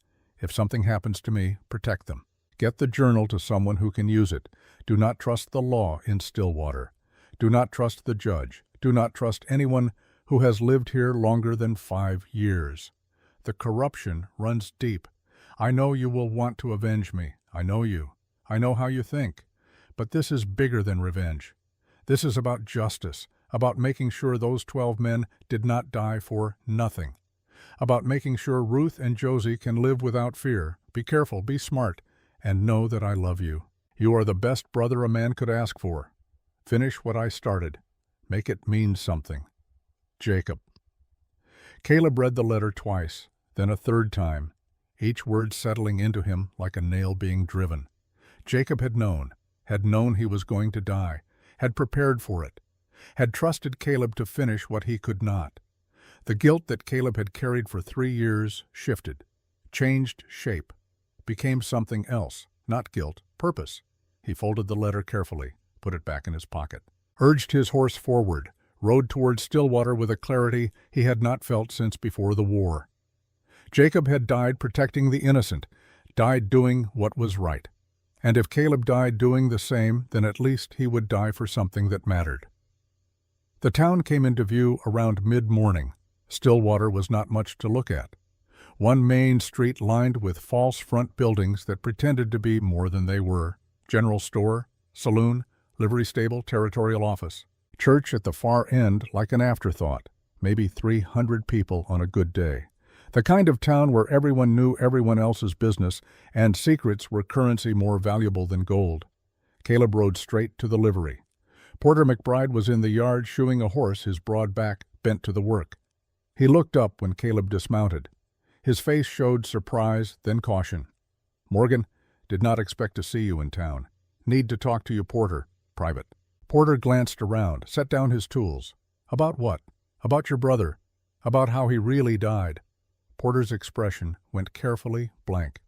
If something happens to me, protect them. Get the journal to someone who can use it. Do not trust the law in Stillwater. Do not trust the judge. Do not trust anyone who has lived here longer than 5 years. The corruption runs deep. I know you will want to avenge me. I know you. I know how you think. But this is bigger than revenge. This is about justice, about making sure those 12 men did not die for nothing. About making sure Ruth and Josie can live without fear. Be careful, be smart, and know that I love you. You are the best brother a man could ask for. Finish what I started. Make it mean something. Jacob. Caleb read the letter twice, then a third time, each word settling into him like a nail being driven. Jacob had known he was going to die, had prepared for it, had trusted Caleb to finish what he could not. The guilt that Caleb had carried for 3 years shifted, changed shape, became something else, not guilt, purpose. He folded the letter carefully, put it back in his pocket, urged his horse forward, rode toward Stillwater with a clarity he had not felt since before the war. Jacob had died protecting the innocent, died doing what was right. And if Caleb died doing the same, then at least he would die for something that mattered. The town came into view around mid-morning. Stillwater was not much to look at. One main street lined with false front buildings that pretended to be more than they were. General store, saloon, livery stable, territorial office. Church at the far end like an afterthought. Maybe 300 people on a good day. The kind of town where everyone knew everyone else's business and secrets were currency more valuable than gold. Caleb rode straight to the livery. Porter McBride was in the yard shoeing a horse, his broad back bent to the work. He looked up when Caleb dismounted. His face showed surprise, then caution. "Morgan, did not expect to see you in town. Need to talk to you, Porter. Private." Porter glanced around, set down his tools. "About what?" "About your brother. About how he really died." Porter's expression went carefully blank.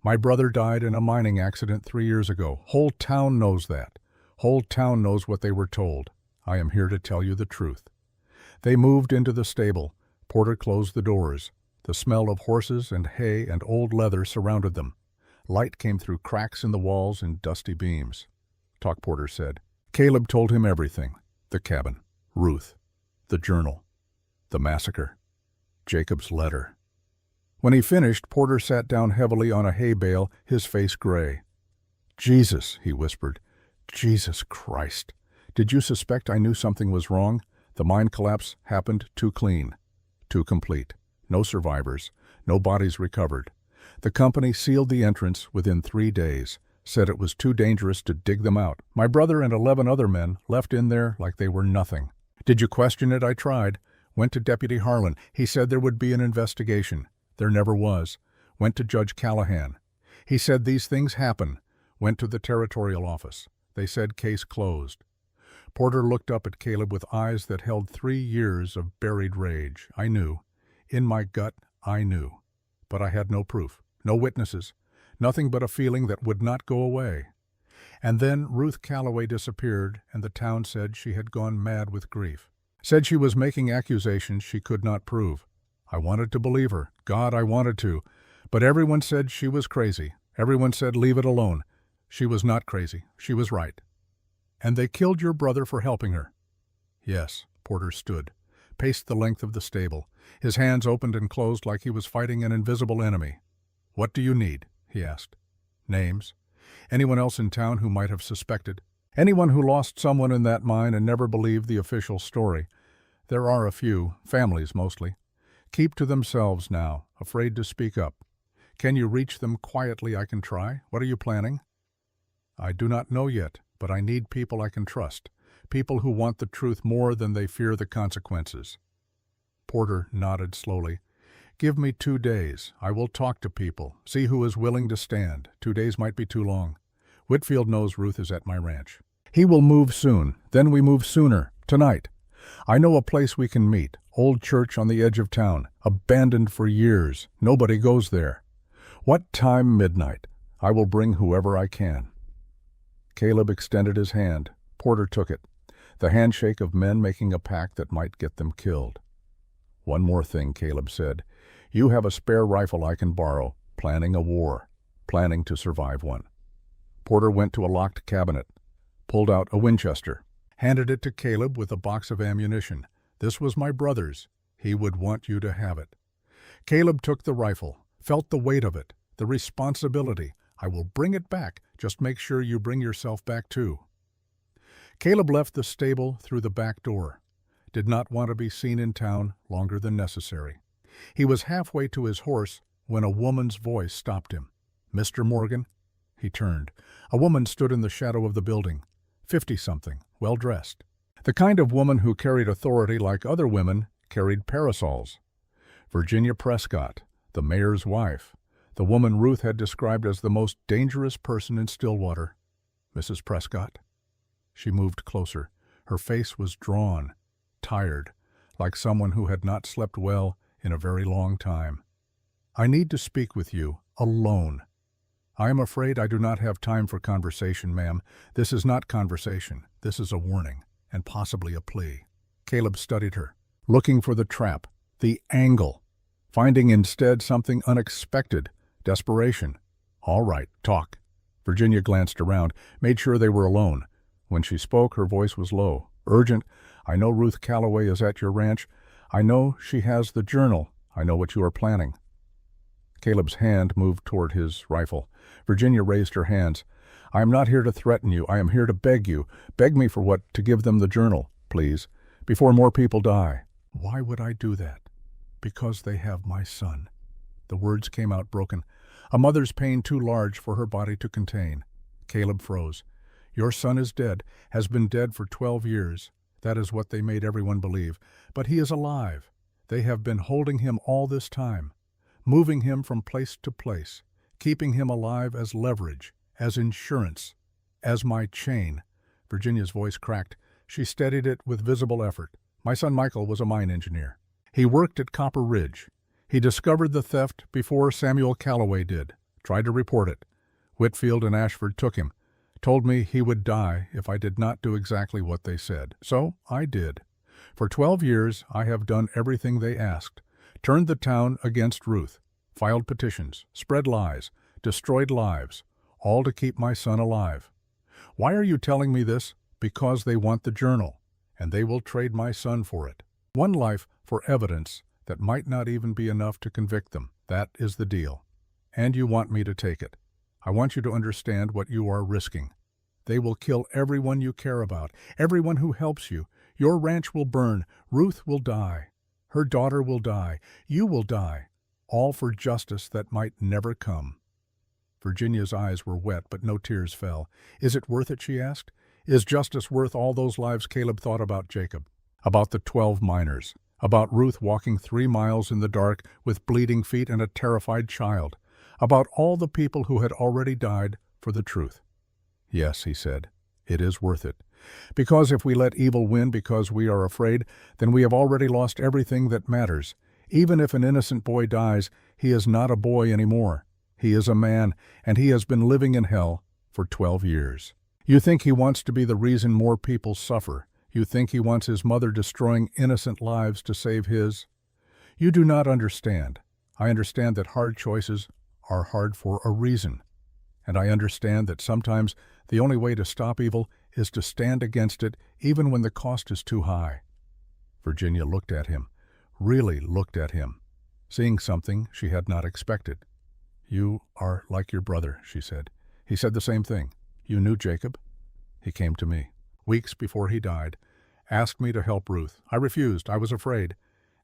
"My brother died in a mining accident 3 years ago. Whole town knows that. Whole town knows what they were told. I am here to tell you the truth." They moved into the stable. Porter closed the doors. The smell of horses and hay and old leather surrounded them. Light came through cracks in the walls and dusty beams. "Talk," Porter said. Caleb told him everything. The cabin, Ruth, the journal, the massacre, Jacob's letter. When he finished, Porter sat down heavily on a hay bale, his face gray. "Jesus," he whispered. "Jesus Christ. Did you suspect I knew something was wrong? The mine collapse happened too clean, too complete. No survivors, no bodies recovered. The company sealed the entrance within 3 days, said it was too dangerous to dig them out. My brother and 11 other men left in there like they were nothing. Did you question it? I tried. Went to Deputy Harlan. He said there would be an investigation. There never was. Went to Judge Callahan. He said these things happen. Went to the territorial office. They said case closed." Porter looked up at Caleb with eyes that held 3 years of buried rage. "I knew. In my gut, I knew. But I had no proof, no witnesses, nothing but a feeling that would not go away." And then Ruth Calloway disappeared, and the town said she had gone mad with grief. Said she was making accusations she could not prove. I wanted to believe her. God, I wanted to. But everyone said she was crazy. Everyone said leave it alone. She was not crazy. She was right. "And they killed your brother for helping her?" "Yes." Porter stood, paced the length of the stable. His hands opened and closed like he was fighting an invisible enemy. "What do you need?" he asked. "Names. Anyone else in town who might have suspected. Anyone who lost someone in that mine and never believed the official story. There are a few, families mostly. Keep to themselves now, afraid to speak up. Can you reach them quietly? I can try. What are you planning?" "I do not know yet, but I need people I can trust. People who want the truth more than they fear the consequences." Porter nodded slowly. "Give me 2 days. I will talk to people, see who is willing to stand. 2 days might be too long. Whitfield knows Ruth is at my ranch. He will move soon. Then we move sooner. Tonight. I know a place we can meet. Old church on the edge of town. Abandoned for years. Nobody goes there. What time? Midnight. I will bring whoever I can." Caleb extended his hand. Porter took it. The handshake of men making a pact that might get them killed. "One more thing," Caleb said. "You have a spare rifle I can borrow. Planning a war. Planning to survive one." Porter went to a locked cabinet, pulled out a Winchester, handed it to Caleb with a box of ammunition. "This was my brother's. He would want you to have it." Caleb took the rifle, felt the weight of it, the responsibility. "I will bring it back. Just make sure you bring yourself back too." Caleb left the stable through the back door. Did not want to be seen in town longer than necessary. He was halfway to his horse when a woman's voice stopped him. "Mr. Morgan?" He turned. A woman stood in the shadow of the building, 50-something, well-dressed. The kind of woman who carried authority like other women carried parasols. Virginia Prescott, the mayor's wife, the woman Ruth had described as the most dangerous person in Stillwater. "Mrs. Prescott?" She moved closer. Her face was drawn, tired, like someone who had not slept well in a very long time. "I need to speak with you, alone." "I am afraid I do not have time for conversation, ma'am. This is not conversation. This is a warning, and possibly a plea." Caleb studied her, looking for the trap, the angle, finding instead something unexpected, desperation. "All right, talk." Virginia glanced around, made sure they were alone. When she spoke, her voice was low, urgent. I know Ruth Calloway is at your ranch. I know she has the journal. I know what you are planning." Caleb's hand moved toward his rifle. Virginia raised her hands. "I am not here to threaten you. I am here to beg you. Beg me for what? To give them the journal, please, before more people die." "Why would I do that?" "Because they have my son." The words came out broken. A mother's pain too large for her body to contain. Caleb froze. "Your son is dead, has been dead for 12 years. That is what they made everyone believe. But he is alive. They have been holding him all this time, moving him from place to place, keeping him alive as leverage, as insurance, as my chain." Virginia's voice cracked. She steadied it with visible effort. "My son Michael was a mine engineer. He worked at Copper Ridge. He discovered the theft before Samuel Calloway did. Tried to report it. Whitfield and Ashford took him. Told me he would die if I did not do exactly what they said. So I did. For 12 years I have done everything they asked. Turned the town against Ruth. Filed petitions. Spread lies. Destroyed lives. All to keep my son alive. Why are you telling me this? Because they want the journal, and they will trade my son for it. One life for evidence that might not even be enough to convict them. That is the deal. And you want me to take it. I want you to understand what you are risking. They will kill everyone you care about, everyone who helps you. Your ranch will burn. Ruth will die. Her daughter will die. You will die. All for justice that might never come." Virginia's eyes were wet, but no tears fell. "Is it worth it?" she asked. "Is justice worth all those lives?" Caleb thought about Jacob, about the 12 miners, about Ruth walking 3 miles in the dark with bleeding feet and a terrified child, about all the people who had already died for the truth. "Yes," he said, "it is worth it. Because if we let evil win because we are afraid, then we have already lost everything that matters. Even if an innocent boy dies, he is not a boy anymore. He is a man, and he has been living in hell for 12 years. You think he wants to be the reason more people suffer. You think he wants his mother destroying innocent lives to save his. You do not understand. I understand that hard choices are hard for a reason. And I understand that sometimes the only way to stop evil is to stand against it even when the cost is too high." Virginia looked at him, really looked at him, seeing something she had not expected. "You are like your brother," she said. "He said the same thing. You knew Jacob? He came to me, weeks before he died, asked me to help Ruth. I refused. I was afraid.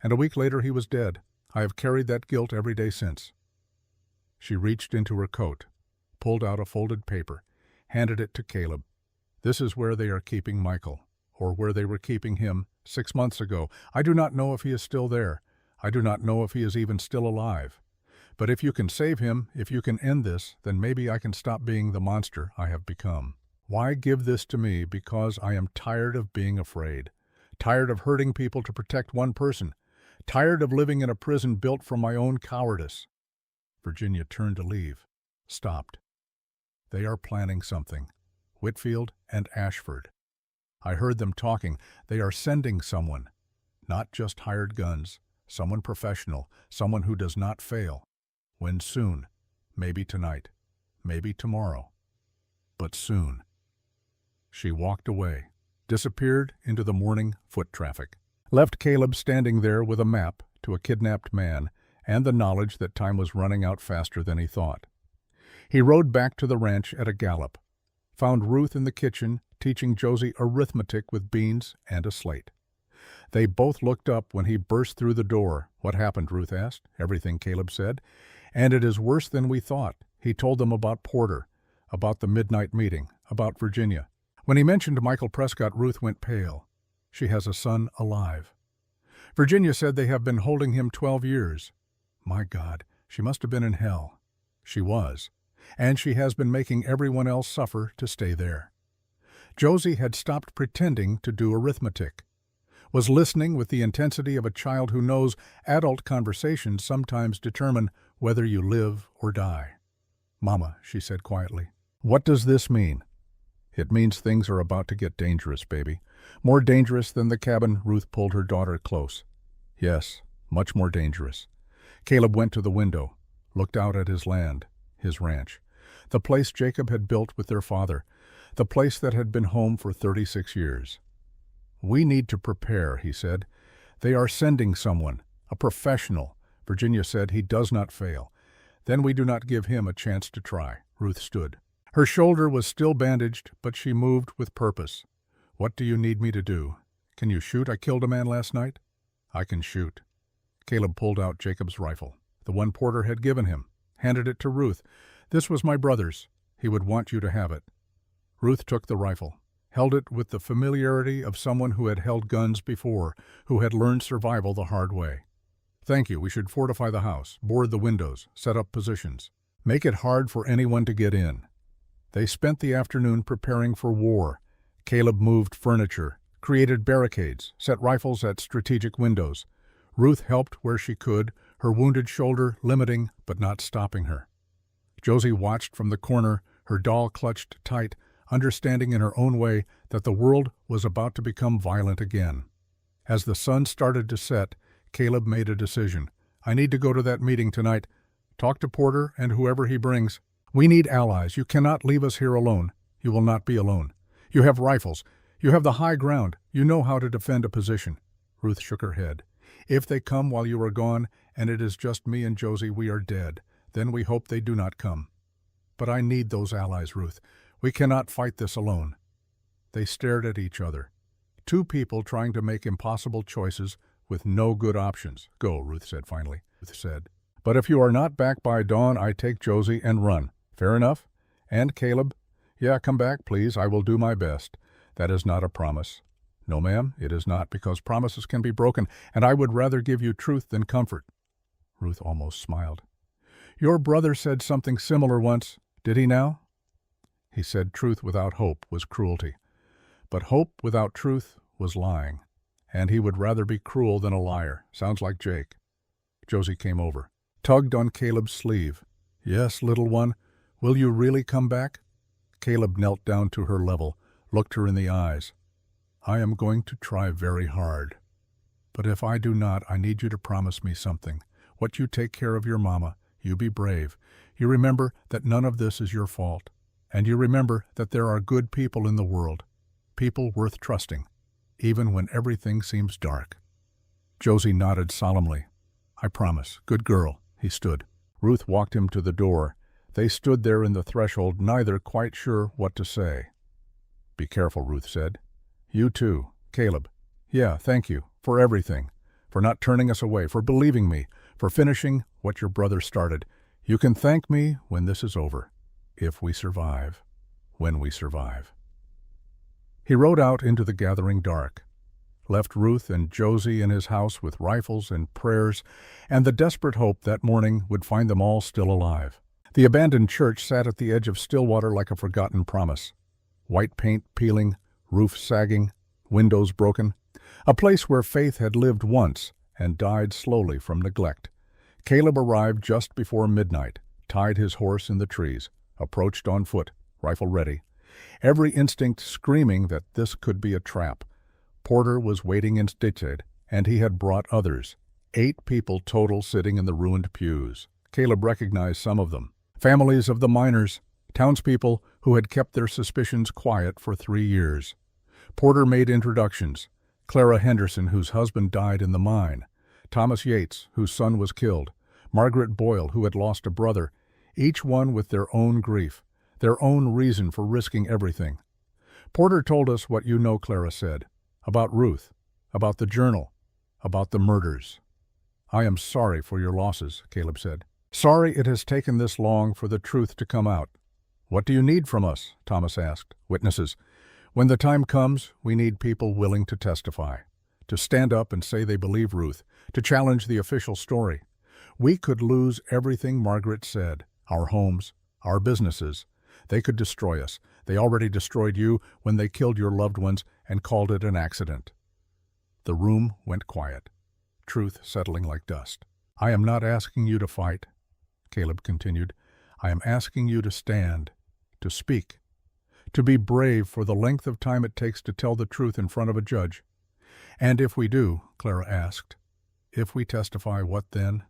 And a week later he was dead. I have carried that guilt every day since." She reached into her coat, pulled out a folded paper, handed it to Caleb. "This is where they are keeping Michael, or where they were keeping him 6 months ago. I do not know if he is still there. I do not know if he is even still alive. But if you can save him, if you can end this, then maybe I can stop being the monster I have become. Why give this to me? Because I am tired of being afraid, tired of hurting people to protect one person, tired of living in a prison built from my own cowardice." Virginia turned to leave, stopped. "They are planning something. Whitfield and Ashford. I heard them talking. They are sending someone. Not just hired guns. Someone professional. Someone who does not fail. When soon. Maybe tonight. Maybe tomorrow. But soon." She walked away, disappeared into the morning foot traffic, left Caleb standing there with a map to a kidnapped man and the knowledge that time was running out faster than he thought. He rode back to the ranch at a gallop, found Ruth in the kitchen teaching Josie arithmetic with beans and a slate. They both looked up when he burst through the door. "What happened?" Ruth asked. "Everything," Caleb said. "And it is worse than we thought." He told them about Porter, about the midnight meeting, about Virginia. When he mentioned Michael Prescott, Ruth went pale. She has a son alive. Virginia said they have been holding him 12 years. My God, she must have been in hell. She was. And she has been making everyone else suffer to stay there. Josie had stopped pretending to do arithmetic, was listening with the intensity of a child who knows adult conversations sometimes determine whether you live or die. "Mama," she said quietly, "what does this mean?" "It means things are about to get dangerous, baby. More dangerous than the cabin." Ruth pulled her daughter close. "Yes, much more dangerous." Caleb went to the window, looked out at his land, his ranch, the place Jacob had built with their father, the place that had been home for 36 years. "We need to prepare," he said. "They are sending someone, a professional." Virginia said, "He does not fail." "Then we do not give him a chance to try." Ruth stood. Her shoulder was still bandaged, but she moved with purpose. "What do you need me to do? Can you shoot? I killed a man last night." "I can shoot." Caleb pulled out Jacob's rifle, the one Porter had given him, handed it to Ruth. "This was my brother's. He would want you to have it." Ruth took the rifle, held it with the familiarity of someone who had held guns before, who had learned survival the hard way. "Thank you. We should fortify the house, board the windows, set up positions. Make it hard for anyone to get in." They spent the afternoon preparing for war. Caleb moved furniture, created barricades, set rifles at strategic windows. Ruth helped where she could, her wounded shoulder limiting but not stopping her. Josie watched from the corner, her doll clutched tight, understanding in her own way that the world was about to become violent again. As the sun started to set, Caleb made a decision. "I need to go to that meeting tonight. Talk to Porter and whoever he brings. We need allies. You cannot leave us here alone. You will not be alone. You have rifles. You have the high ground. You know how to defend a position." Ruth shook her head. "If they come while you are gone, and it is just me and Josie, we are dead. Then we hope they do not come." "But I need those allies, Ruth. We cannot fight this alone." They stared at each other. Two people trying to make impossible choices with no good options. "Go," Ruth said finally. Ruth said, "But if you are not back by dawn, I take Josie and run. Fair enough? And Caleb?" "Yeah, come back, please. I will do my best." "That is not a promise." "No, ma'am, it is not, because promises can be broken, and I would rather give you truth than comfort." Ruth almost smiled. "Your brother said something similar once. Did he now?" He said truth without hope was cruelty. But hope without truth was lying. And he would rather be cruel than a liar. Sounds like Jake. Josie came over, tugged on Caleb's sleeve. "Yes, little one. Will you really come back?" Caleb knelt down to her level, looked her in the eyes. "I am going to try very hard. But if I do not, I need you to promise me something. What you take care of your mama, you be brave. You remember that none of this is your fault. And you remember that there are good people in the world. People worth trusting, even when everything seems dark." Josie nodded solemnly. "I promise. Good girl." He stood. Ruth walked him to the door. They stood there in the threshold, neither quite sure what to say. "Be careful," Ruth said. "You too, Caleb." "Yeah, thank you, for everything. For not turning us away, for believing me, for finishing what your brother started. You can thank me when this is over. If we survive. When we survive." He rode out into the gathering dark, left Ruth and Josie in his house with rifles and prayers, and the desperate hope that morning would find them all still alive. The abandoned church sat at the edge of Stillwater like a forgotten promise. White paint peeling, roof sagging, windows broken. A place where faith had lived once and died slowly from neglect. Caleb arrived just before midnight, tied his horse in the trees, approached on foot, rifle ready. Every instinct screaming that this could be a trap. Porter was waiting in stateside, and he had brought others. 8 people total sitting in the ruined pews. Caleb recognized some of them. Families of the miners, townspeople who had kept their suspicions quiet for 3 years. Porter made introductions. Clara Henderson, whose husband died in the mine. Thomas Yates, whose son was killed. Margaret Boyle, who had lost a brother. Each one with their own grief, their own reason for risking everything. Porter told us what you know, Clara said. About Ruth, about the journal, about the murders. "I am sorry for your losses," Caleb said. "Sorry it has taken this long for the truth to come out." "What do you need from us?" Thomas asked. "Witnesses. When the time comes, we need people willing to testify, to stand up and say they believe Ruth, to challenge the official story. We could lose everything Margaret said, our homes, our businesses. They could destroy us. They already destroyed you when they killed your loved ones and called it an accident." The room went quiet, truth settling like dust. "I am not asking you to fight," Caleb continued. "I am asking you to stand, to speak, to be brave for the length of time it takes to tell the truth in front of a judge." "And if we do," Clara asked, "if we testify, what then?"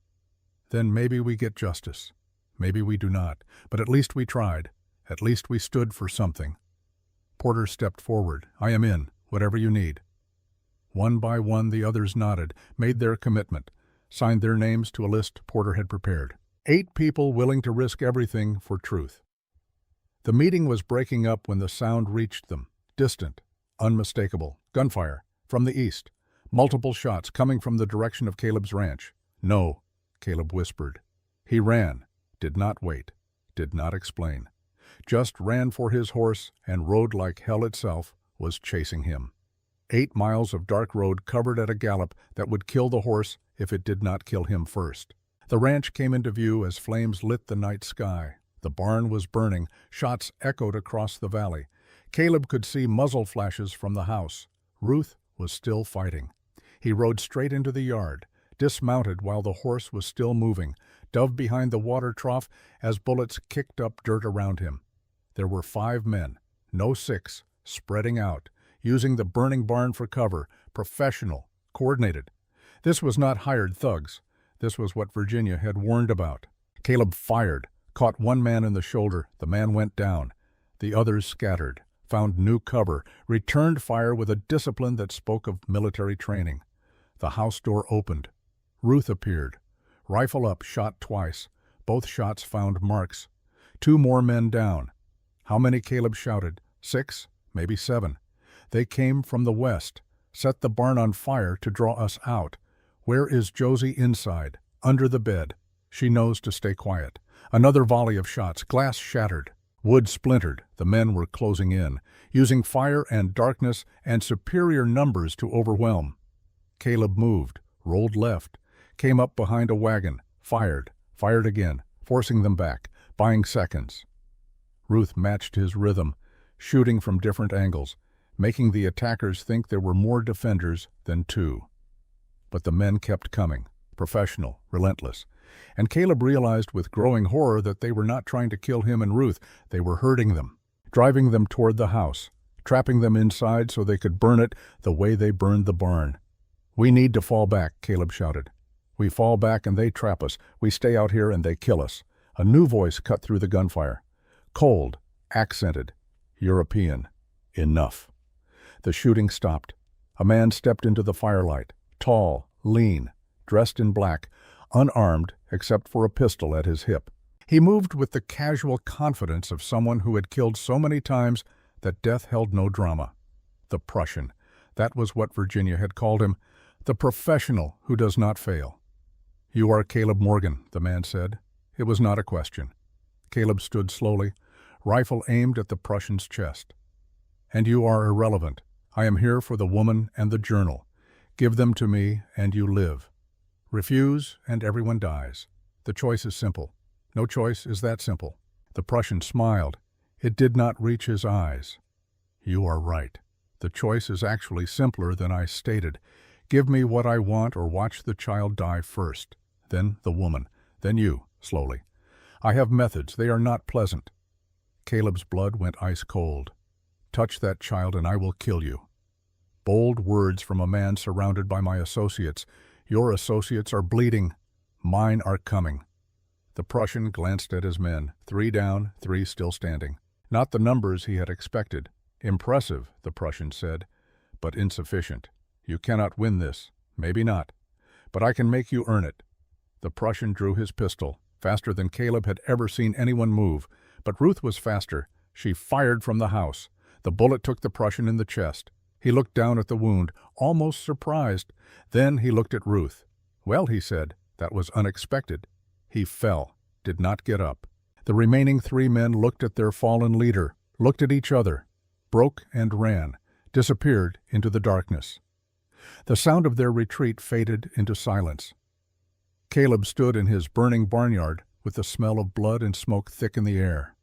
"Then maybe we get justice. Maybe we do not. But at least we tried. At least we stood for something." Porter stepped forward. "I am in, whatever you need." One by one the others nodded, made their commitment, signed their names to a list Porter had prepared. 8 people willing to risk everything for truth. The meeting was breaking up when the sound reached them, distant, unmistakable. Gunfire, from the east. Multiple shots coming from the direction of Caleb's ranch. "No," Caleb whispered. He ran, did not wait, did not explain. Just ran for his horse, and road like hell itself was chasing him. 8 miles of dark road covered at a gallop that would kill the horse if it did not kill him first. The ranch came into view as flames lit the night sky. The barn was burning, shots echoed across the valley. Caleb could see muzzle flashes from the house. Ruth was still fighting. He rode straight into the yard, dismounted while the horse was still moving, dove behind the water trough as bullets kicked up dirt around him. There were 5 men, no 6, spreading out, using the burning barn for cover, professional, coordinated. This was not hired thugs. This was what Virginia had warned about. Caleb fired, caught one man in the shoulder. The man went down. The others scattered, found new cover, returned fire with a discipline that spoke of military training. The house door opened. Ruth appeared. Rifle up, shot twice. Both shots found marks. 2 more men down. How many? Caleb shouted. 6, maybe 7. They came from the west, set the barn on fire to draw us out. Where is Josie? Inside, under the bed. She knows to stay quiet. Another volley of shots. Glass shattered. Wood splintered. The men were closing in, using fire and darkness and superior numbers to overwhelm. Caleb moved, rolled left, came up behind a wagon, fired again, forcing them back, buying seconds. Ruth matched his rhythm, shooting from different angles, making the attackers think there were more defenders than 2. But the men kept coming, professional, relentless. And Caleb realized with growing horror that they were not trying to kill him and Ruth, they were hurting them, driving them toward the house, trapping them inside so they could burn it the way they burned the barn. "We need to fall back," Caleb shouted. "We fall back and they trap us. We stay out here and they kill us." A new voice cut through the gunfire. Cold, accented, European. Enough. The shooting stopped. A man stepped into the firelight, tall, lean, dressed in black, unarmed except for a pistol at his hip. He moved with the casual confidence of someone who had killed so many times that death held no drama. The Prussian. That was what Virginia had called him. The professional who does not fail. "You are Caleb Morgan," the man said. It was not a question. Caleb stood slowly, rifle aimed at the Prussian's chest. "And you are irrelevant. I am here for the woman and the journal. Give them to me and you live. Refuse and everyone dies. The choice is simple. No choice is that simple." The Prussian smiled. It did not reach his eyes. "You are right. The choice is actually simpler than I stated. Give me what I want or watch the child die first. Then the woman. Then you," slowly. "I have methods. They are not pleasant." Caleb's blood went ice cold. "Touch that child and I will kill you." Bold words from a man surrounded by my associates. "Your associates are bleeding. Mine are coming." The Prussian glanced at his men. 3 down, 3 still standing. Not the numbers he had expected. "Impressive," the Prussian said, "but insufficient. You cannot win this. Maybe not. But I can make you earn it." The Prussian drew his pistol, faster than Caleb had ever seen anyone move. But Ruth was faster. She fired from the house. The bullet took the Prussian in the chest. He looked down at the wound, almost surprised. Then he looked at Ruth. "Well," he said, "that was unexpected." He fell, did not get up. The remaining 3 men looked at their fallen leader, looked at each other, broke and ran, disappeared into the darkness. The sound of their retreat faded into silence. Caleb stood in his burning barnyard with the smell of blood and smoke thick in the air.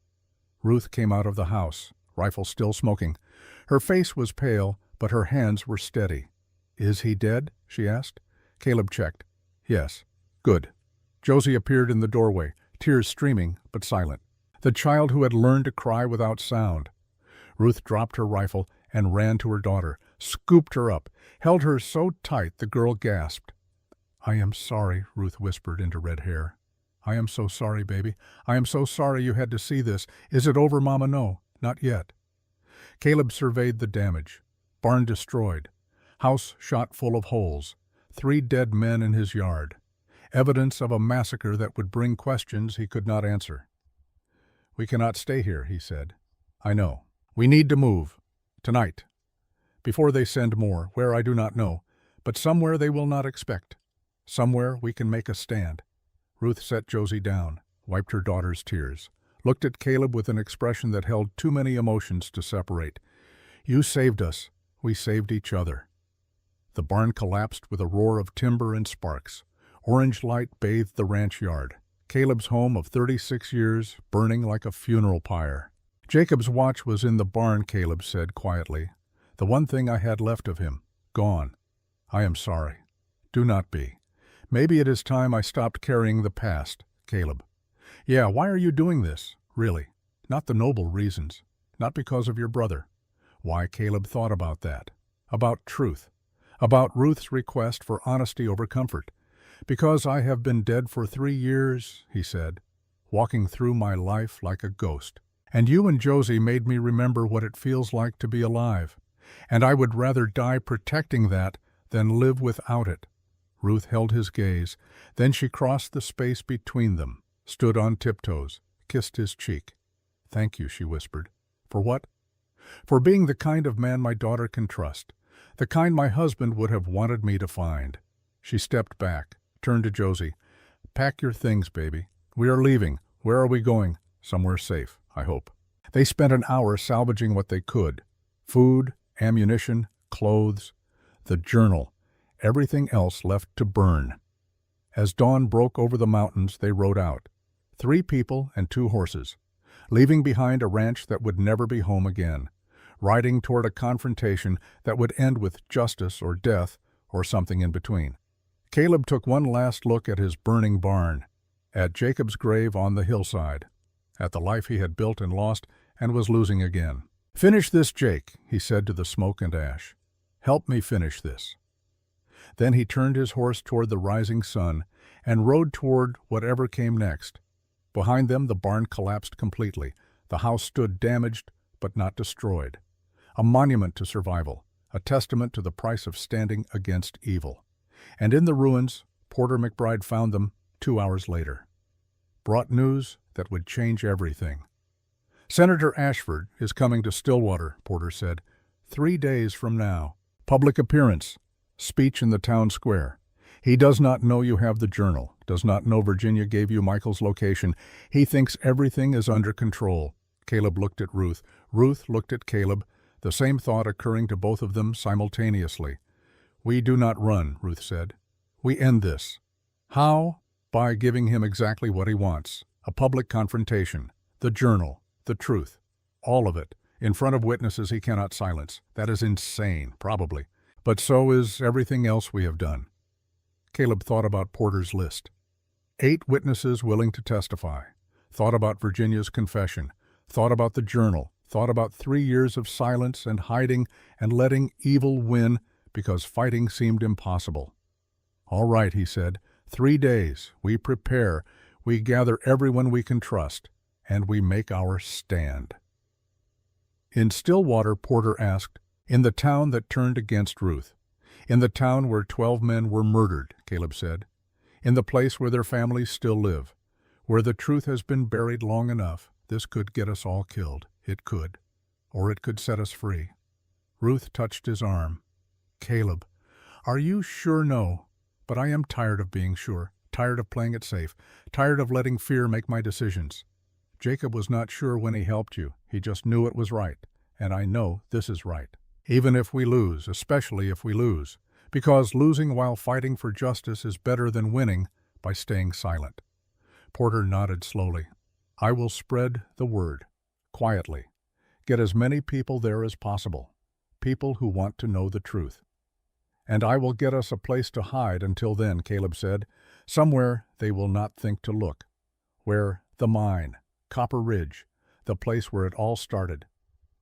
Ruth came out of the house, rifle still smoking. Her face was pale, but her hands were steady. "Is he dead?" she asked. Caleb checked. "Yes." "Good." Josie appeared in the doorway, tears streaming but silent. The child who had learned to cry without sound. Ruth dropped her rifle and ran to her daughter, scooped her up, held her so tight the girl gasped. "I am sorry," Ruth whispered into red hair. "I am so sorry, baby. I am so sorry you had to see this. Is it over, Mama?" "No, not yet." Caleb surveyed the damage. Barn destroyed. House shot full of holes. 3 dead men in his yard. Evidence of a massacre that would bring questions he could not answer. "We cannot stay here," he said. "I know. We need to move. Tonight. Before they send more, where I do not know, but somewhere they will not expect. Somewhere we can make a stand." Ruth set Josie down, wiped her daughter's tears, looked at Caleb with an expression that held too many emotions to separate. "You saved us. We saved each other." The barn collapsed with a roar of timber and sparks. Orange light bathed the ranch yard. Caleb's home of 36 years burning like a funeral pyre. "Jacob's watch was in the barn," Caleb said quietly. "The one thing I had left of him. Gone. I am sorry. Do not be. Maybe it is time I stopped carrying the past, Caleb." "Yeah, why are you doing this? Really? Not the noble reasons. Not because of your brother." Why Caleb thought about that. About truth. About Ruth's request for honesty over comfort. "Because I have been dead for 3 years," he said, "walking through my life like a ghost. And you and Josie made me remember what it feels like to be alive. And I would rather die protecting that than live without it." Ruth held his gaze. Then she crossed the space between them, stood on tiptoes, kissed his cheek. "Thank you," she whispered. "For what?" "For being the kind of man my daughter can trust. The kind my husband would have wanted me to find." She stepped back, turned to Josie. "Pack your things, baby. We are leaving. Where are we going? Somewhere safe, I hope." They spent an hour salvaging what they could. Food, ammunition, clothes, the journal, everything else left to burn. As dawn broke over the mountains, they rode out. 3 people and 2 horses, leaving behind a ranch that would never be home again, riding toward a confrontation that would end with justice or death or something in between. Caleb took one last look at his burning barn, at Jacob's grave on the hillside, at the life he had built and lost and was losing again. "Finish this, Jake," he said to the smoke and ash. "Help me finish this." Then he turned his horse toward the rising sun and rode toward whatever came next. Behind them the barn collapsed completely. The house stood damaged but not destroyed. A monument to survival, a testament to the price of standing against evil. And in the ruins, Porter McBride found them 2 hours later. Brought news that would change everything. "Senator Ashford is coming to Stillwater," Porter said. 3 days from now. Public appearance. Speech in the town square. He does not know you have the journal, does not know Virginia gave you Michael's location. He thinks everything is under control." Caleb looked at Ruth. Ruth looked at Caleb, the same thought occurring to both of them simultaneously. "We do not run," Ruth said. "We end this." "How?" "By giving him exactly what he wants. A public confrontation. The journal. The truth. All of it. In front of witnesses he cannot silence. That is insane, probably. But so is everything else we have done." Caleb thought about Porter's list. 8 witnesses willing to testify. Thought about Virginia's confession. Thought about the journal. Thought about 3 years of silence and hiding and letting evil win because fighting seemed impossible. "All right," he said. 3 days. We prepare. We gather everyone we can trust. And we make our stand." In Stillwater, Porter asked, "In the town that turned against Ruth. In the town where 12 men were murdered," Caleb said. "In the place where their families still live. Where the truth has been buried long enough. This could get us all killed. It could. Or it could set us free." Ruth touched his arm. "Caleb, are you sure? No. But I am tired of being sure. Tired of playing it safe. Tired of letting fear make my decisions. Jacob was not sure when he helped you. He just knew it was right. And I know this is right. Even if we lose, especially if we lose. Because losing while fighting for justice is better than winning by staying silent." Porter nodded slowly. "I will spread the word. Quietly. Get as many people there as possible. People who want to know the truth. And I will get us a place to hide until then," Caleb said. "Somewhere they will not think to look. Where the mine, Copper Ridge, the place where it all started.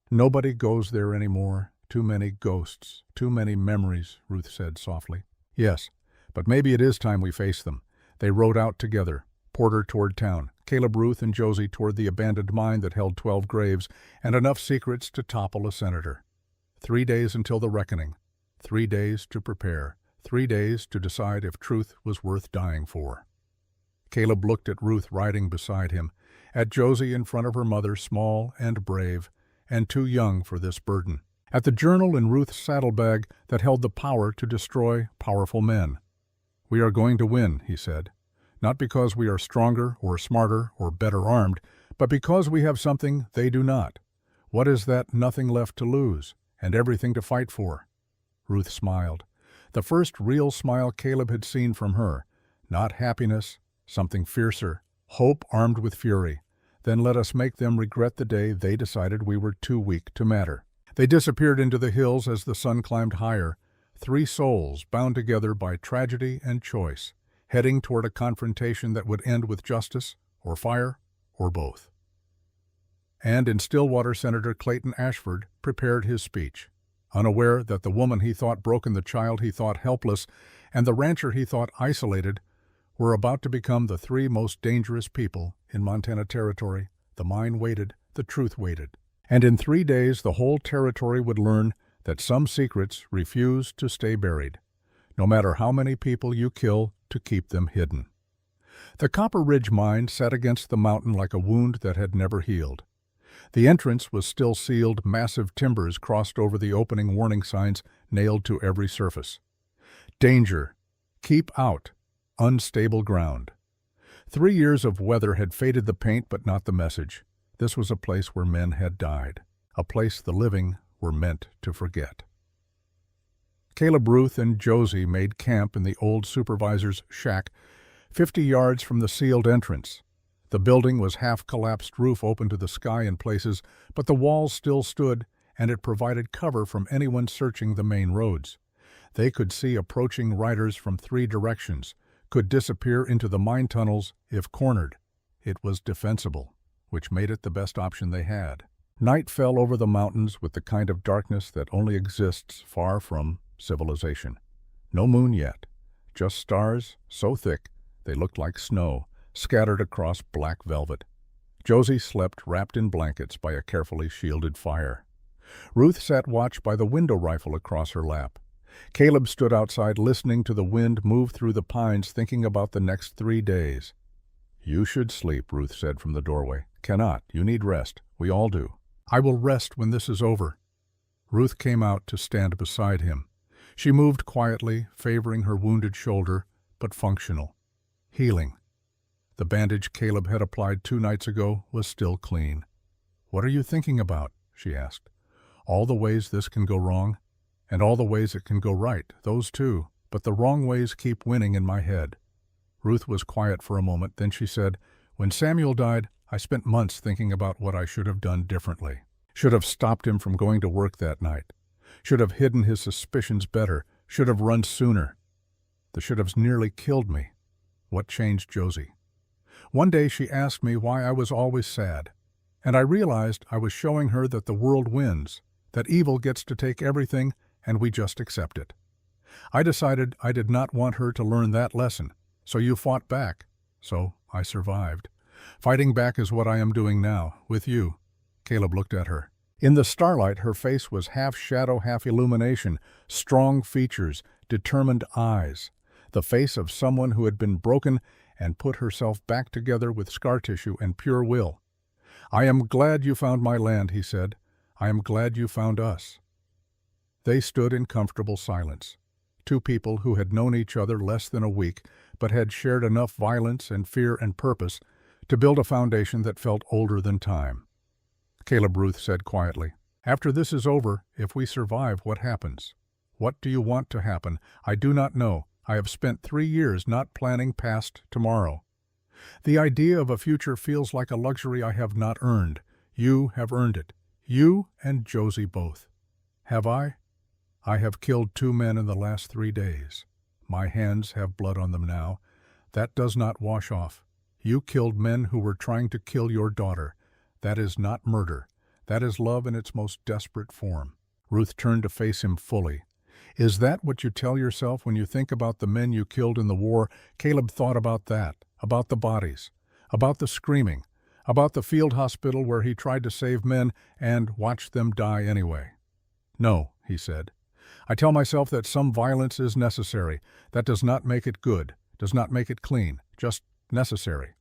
Nobody goes there anymore. Too many ghosts, too many memories," Ruth said softly. "Yes, but maybe it is time we face them." They rode out together, Porter toward town, Caleb, Ruth, and Josie toward the abandoned mine that held 12 graves and enough secrets to topple a senator. 3 days until the reckoning. 3 days to prepare, 3 days to decide if truth was worth dying for. Caleb looked at Ruth riding beside him, at Josie in front of her mother, small and brave, and too young for this burden, at the journal in Ruth's saddlebag that held the power to destroy powerful men. "We are going to win," he said, "not because we are stronger or smarter or better armed, but because we have something they do not. What is that? Nothing left to lose, and everything to fight for." Ruth smiled, the first real smile Caleb had seen from her. Not happiness, something fiercer, hope armed with fury. "Then let us make them regret the day they decided we were too weak to matter." They disappeared into the hills as the sun climbed higher, 3 souls bound together by tragedy and choice, heading toward a confrontation that would end with justice, or fire, or both. And in Stillwater, Senator Clayton Ashford prepared his speech, unaware that the woman he thought broken, the child he thought helpless, and the rancher he thought isolated were about to become the 3 most dangerous people in Montana Territory. The mine waited, the truth waited. And in 3 days the whole territory would learn that some secrets refuse to stay buried, no matter how many people you kill to keep them hidden. The Copper Ridge mine sat against the mountain like a wound that had never healed. The entrance was still sealed, massive timbers crossed over the opening, warning signs nailed to every surface. Danger. Keep out. Unstable ground. 3 years of weather had faded the paint but not the message. This was a place where men had died, a place the living were meant to forget. Caleb, Ruth, and Josie made camp in the old supervisor's shack, 50 yards from the sealed entrance. The building was half-collapsed, roof open to the sky in places, but the walls still stood, and it provided cover from anyone searching the main roads. They could see approaching riders from 3 directions, could disappear into the mine tunnels if cornered. It was defensible, which made it the best option they had. Night fell over the mountains with the kind of darkness that only exists far from civilization. No moon yet, just stars so thick they looked like snow, scattered across black velvet. Josie slept wrapped in blankets by a carefully shielded fire. Ruth sat watch by the window rifle across her lap. Caleb stood outside listening to the wind move through the pines, thinking about the next 3 days. "You should sleep," Ruth said from the doorway. "Cannot. You need rest. We all do." "I will rest when this is over." Ruth came out to stand beside him. She moved quietly, favoring her wounded shoulder, but functional. Healing. The bandage Caleb had applied 2 nights ago was still clean. "What are you thinking about?" she asked. "All the ways this can go wrong, and all the ways it can go right, those too, but the wrong ways keep winning in my head." Ruth was quiet for a moment, then she said, "When Samuel died, I spent months thinking about what I should have done differently. Should have stopped him from going to work that night. Should have hidden his suspicions better. Should have run sooner. The should haves nearly killed me." What changed Josie? One day she asked me why I was always sad, and I realized I was showing her that the world wins, that evil gets to take everything and we just accept it. I decided I did not want her to learn that lesson, so you fought back. So I survived. Fighting back is what I am doing now, with you. Caleb looked at her. In the starlight, her face was half shadow, half illumination, strong features, determined eyes, the face of someone who had been broken and put herself back together with scar tissue and pure will. "I am glad you found my land," he said. "I am glad you found us." They stood in comfortable silence, 2 people who had known each other less than a week, but had shared enough violence and fear and purpose to build a foundation that felt older than time. Caleb, Ruth said quietly, "After this is over, if we survive, what happens? What do you want to happen? I do not know. I have spent 3 years not planning past tomorrow. The idea of a future feels like a luxury I have not earned. You have earned it. You and Josie both. Have I? I have killed 2 men in the last 3 days. My hands have blood on them now. That does not wash off. You killed men who were trying to kill your daughter. That is not murder. That is love in its most desperate form." Ruth turned to face him fully. "Is that what you tell yourself when you think about the men you killed in the war?" Caleb thought about that, about the bodies, about the screaming, about the field hospital where he tried to save men and watched them die anyway. "No," he said. I tell myself that some violence is necessary. That does not make it good, does not make it clean, just necessary.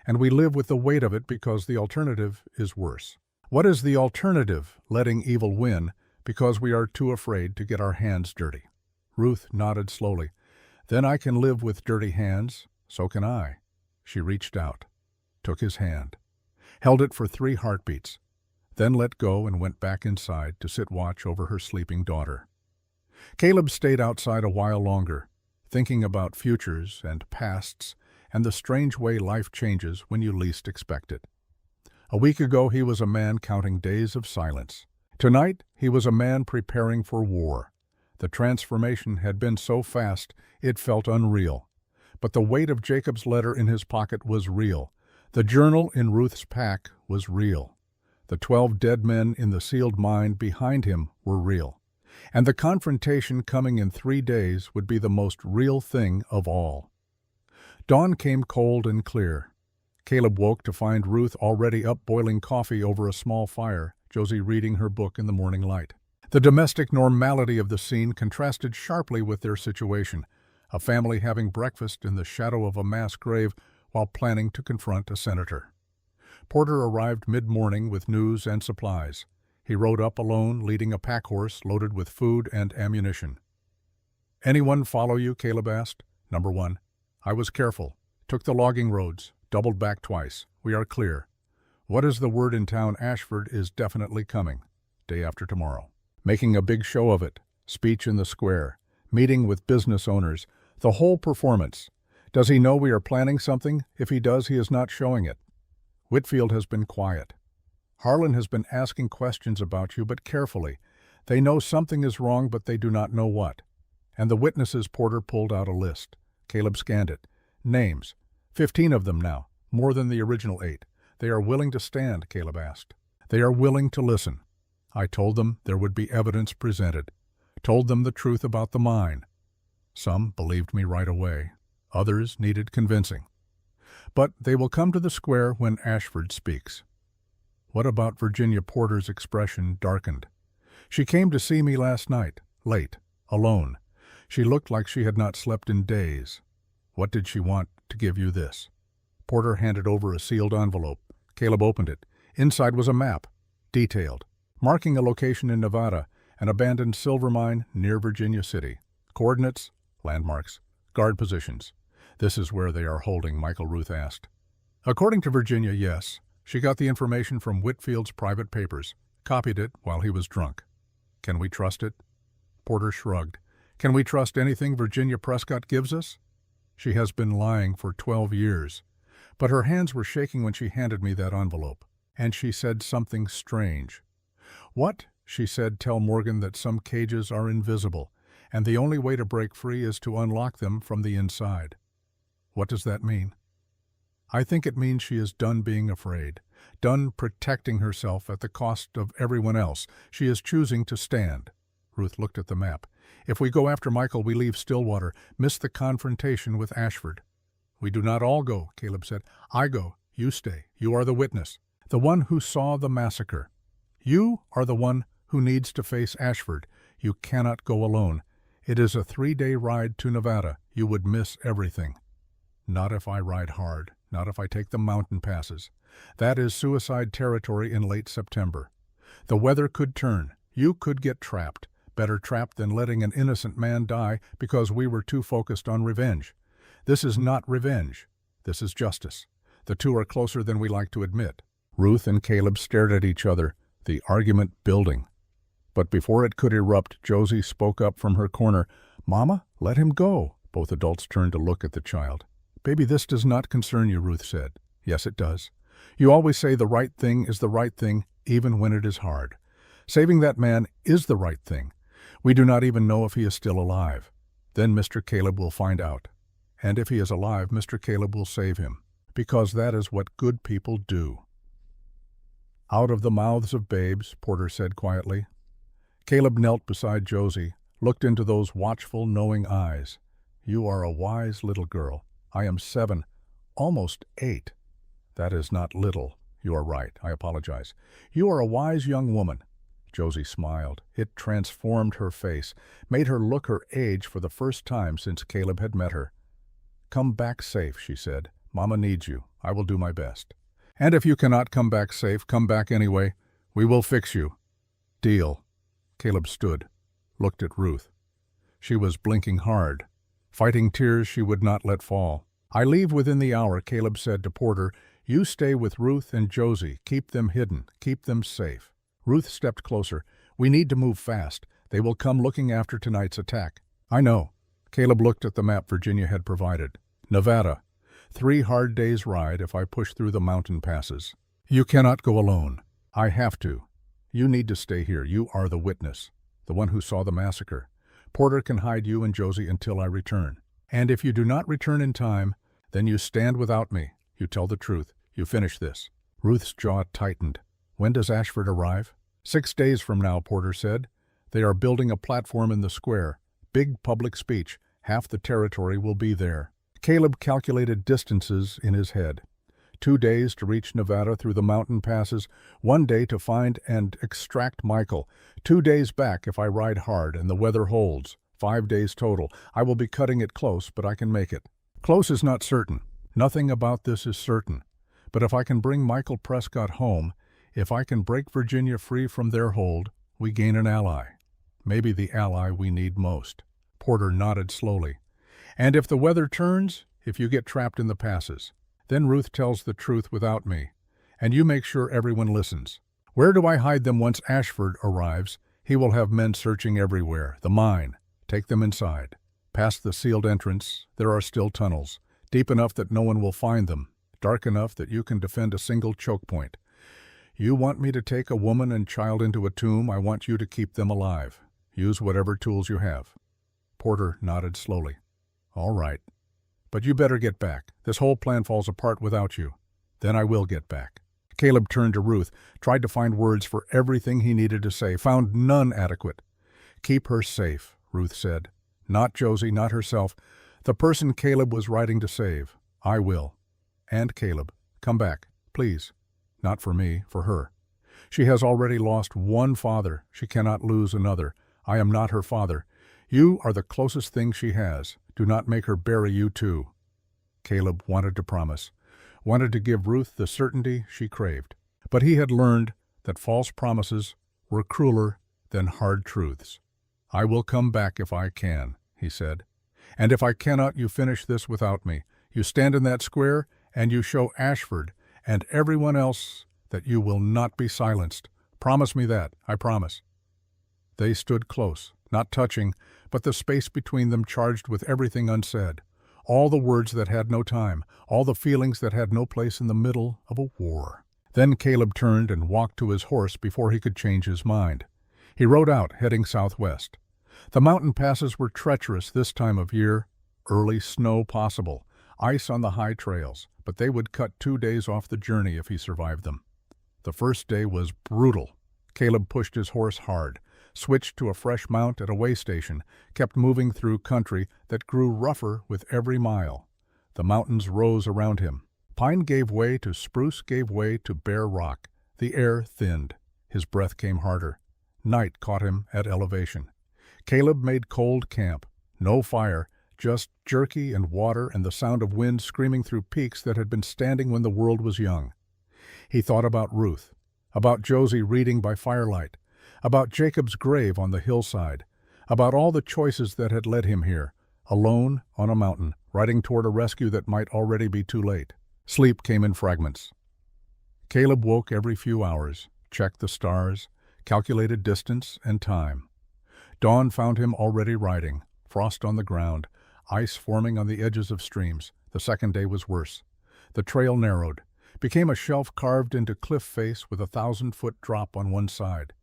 And we live with the weight of it because the alternative is worse. What is the alternative? Letting evil win because we are too afraid to get our hands dirty. Ruth nodded slowly. Then I can live with dirty hands. So can I. She reached out, took his hand, held it for 3 heartbeats, then let go and went back inside to sit watch over her sleeping daughter. Caleb stayed outside a while longer, thinking about futures and pasts and the strange way life changes when you least expect it. A week ago he was a man counting days of silence. Tonight he was a man preparing for war. The transformation had been so fast it felt unreal. But the weight of Jacob's letter in his pocket was real. The journal in Ruth's pack was real. The 12 dead men in the sealed mine behind him were real. And the confrontation coming in 3 days would be the most real thing of all. Dawn came cold and clear. Caleb woke to find Ruth already up boiling coffee over a small fire, Josie reading her book in the morning light. The domestic normality of the scene contrasted sharply with their situation, a family having breakfast in the shadow of a mass grave while planning to confront a senator. Porter arrived mid-morning with news and supplies. He rode up alone, leading a pack horse loaded with food and ammunition. "Anyone follow you?" Caleb asked. "Number 1. I was careful. Took the logging roads. Doubled back twice. We are clear. What is the word in town? Ashford is definitely coming. Day after tomorrow. Making a big show of it. Speech in the square. Meeting with business owners. The whole performance. Does he know we are planning something? If he does, he is not showing it. Whitfield has been quiet. Harlan has been asking questions about you, but carefully. They know something is wrong, but they do not know what. And the witnesses." Porter pulled out a list. Caleb scanned it. Names. 15 of them now, more than the original 8. "They are willing to stand?" Caleb asked. "They are willing to listen. I told them there would be evidence presented. Told them the truth about the mine. Some believed me right away. Others needed convincing. But they will come to the square when Ashford speaks." What about Virginia? Porter's expression darkened. "She came to see me last night, late, alone. She looked like she had not slept in days. What did she want to give you this?" Porter handed over a sealed envelope. Caleb opened it. Inside was a map, detailed, marking a location in Nevada, an abandoned silver mine near Virginia City. Coordinates, landmarks, guard positions. "This is where they are holding Michael?" Ruth asked. "According to Virginia, yes. She got the information from Whitfield's private papers, copied it while he was drunk. Can we trust it?" Porter shrugged. "Can we trust anything Virginia Prescott gives us? She has been lying for 12 years. But her hands were shaking when she handed me that envelope. And she said something strange. What? She said, tell Morgan that some cages are invisible, and the only way to break free is to unlock them from the inside. What does that mean? I think it means she is done being afraid, done protecting herself at the cost of everyone else. She is choosing to stand." Ruth looked at the map. "If we go after Michael, we leave Stillwater, miss the confrontation with Ashford." "We do not all go," Caleb said. "I go. You stay. You are the witness, the one who saw the massacre. You are the one who needs to face Ashford. You cannot go alone. It is a 3-day ride to Nevada. You would miss everything." "Not if I ride hard. Not if I take the mountain passes. That is suicide territory in late September. The weather could turn. You could get trapped. Better trapped than letting an innocent man die because we were too focused on revenge. This is not revenge. This is justice. The two are closer than we like to admit." Ruth and Caleb stared at each other, the argument building. But before it could erupt, Josie spoke up from her corner. "Mama, let him go." Both adults turned to look at the child. "Baby, this does not concern you," Ruth said. "Yes, it does. You always say the right thing is the right thing, even when it is hard. Saving that man is the right thing. We do not even know if he is still alive. Then Mr. Caleb will find out. And if he is alive, Mr. Caleb will save him, because that is what good people do." "Out of the mouths of babes," Porter said quietly. Caleb knelt beside Josie, looked into those watchful, knowing eyes. "You are a wise little girl. I am 7, almost 8. That is not little. You are right. I apologize. You are a wise young woman. Josie smiled. It transformed her face, made her look her age for the first time since Caleb had met her. "Come back safe," she said. "Mama needs you. I will do my best. And if you cannot come back safe, come back anyway. We will fix you." "Deal." Caleb stood, looked at Ruth. She was blinking hard, fighting tears she would not let fall. "I leave within the hour," Caleb said to Porter. "You stay with Ruth and Josie. Keep them hidden. Keep them safe." Ruth stepped closer. "We need to move fast. They will come looking after tonight's attack." "I know." Caleb looked at the map Virginia had provided. "Nevada. 3 hard days' ride if I push through the mountain passes. You cannot go alone." "I have to. You need to stay here. You are the witness, the one who saw the massacre. Porter can hide you and Josie until I return. And if you do not return in time, then you stand without me. You tell the truth. You finish this." Ruth's jaw tightened. "When does Ashford arrive?" 6 days from now," Porter said. "They are building a platform in the square. Big public speech. Half the territory will be there." Caleb calculated distances in his head. 2 days to reach Nevada through the mountain passes, 1 day to find and extract Michael, 2 days back if I ride hard and the weather holds, 5 days total. I will be cutting it close, but I can make it. Close is not certain. Nothing about this is certain. But if I can bring Michael Prescott home, if I can break Virginia free from their hold, we gain an ally. Maybe the ally we need most. Porter nodded slowly. "And if the weather turns, if you get trapped in the passes, then Ruth tells the truth without me, and you make sure everyone listens. Where do I hide them once Ashford arrives? He will have men searching everywhere. The mine. Take them inside. Past the sealed entrance, there are still tunnels, deep enough that no one will find them, dark enough that you can defend a single choke point. You want me to take a woman and child into a tomb, I want you to keep them alive. Use whatever tools you have." Porter nodded slowly. "All right. But you better get back. This whole plan falls apart without you. Then I will get back." Caleb turned to Ruth, tried to find words for everything he needed to say, found none adequate. "Keep her safe," Ruth said. "Not Josie, not herself. The person Caleb was writing to save. I will. And Caleb, come back, please. Not for me, for her. She has already lost one father. She cannot lose another. I am not her father. You are the closest thing she has. Do not make her bury you too." Caleb wanted to promise, wanted to give Ruth the certainty she craved. But he had learned that false promises were crueler than hard truths. "I will come back if I can," he said. "And if I cannot, you finish this without me. You stand in that square and you show Ashford and everyone else that you will not be silenced. Promise me that, I promise." They stood close, not touching, but the space between them charged with everything unsaid. All the words that had no time, all the feelings that had no place in the middle of a war. Then Caleb turned and walked to his horse before he could change his mind. He rode out, heading southwest. The mountain passes were treacherous this time of year, early snow possible, ice on the high trails, but they would cut 2 days off the journey if he survived them. The first day was brutal. Caleb pushed his horse hard, switched to a fresh mount at a way station, kept moving through country that grew rougher with every mile. The mountains rose around him. Pine gave way to spruce, gave way to bare rock. The air thinned. His breath came harder. Night caught him at elevation. Caleb made cold camp. No fire, just jerky and water and the sound of wind screaming through peaks that had been standing when the world was young. He thought about Ruth, about Josie reading by firelight, about Jacob's grave on the hillside, about all the choices that had led him here, alone on a mountain, riding toward a rescue that might already be too late. Sleep came in fragments. Caleb woke every few hours, checked the stars, calculated distance and time. Dawn found him already riding, frost on the ground, ice forming on the edges of streams. The second day was worse. The trail narrowed, became a shelf carved into cliff face with a 1,000-foot drop on one side.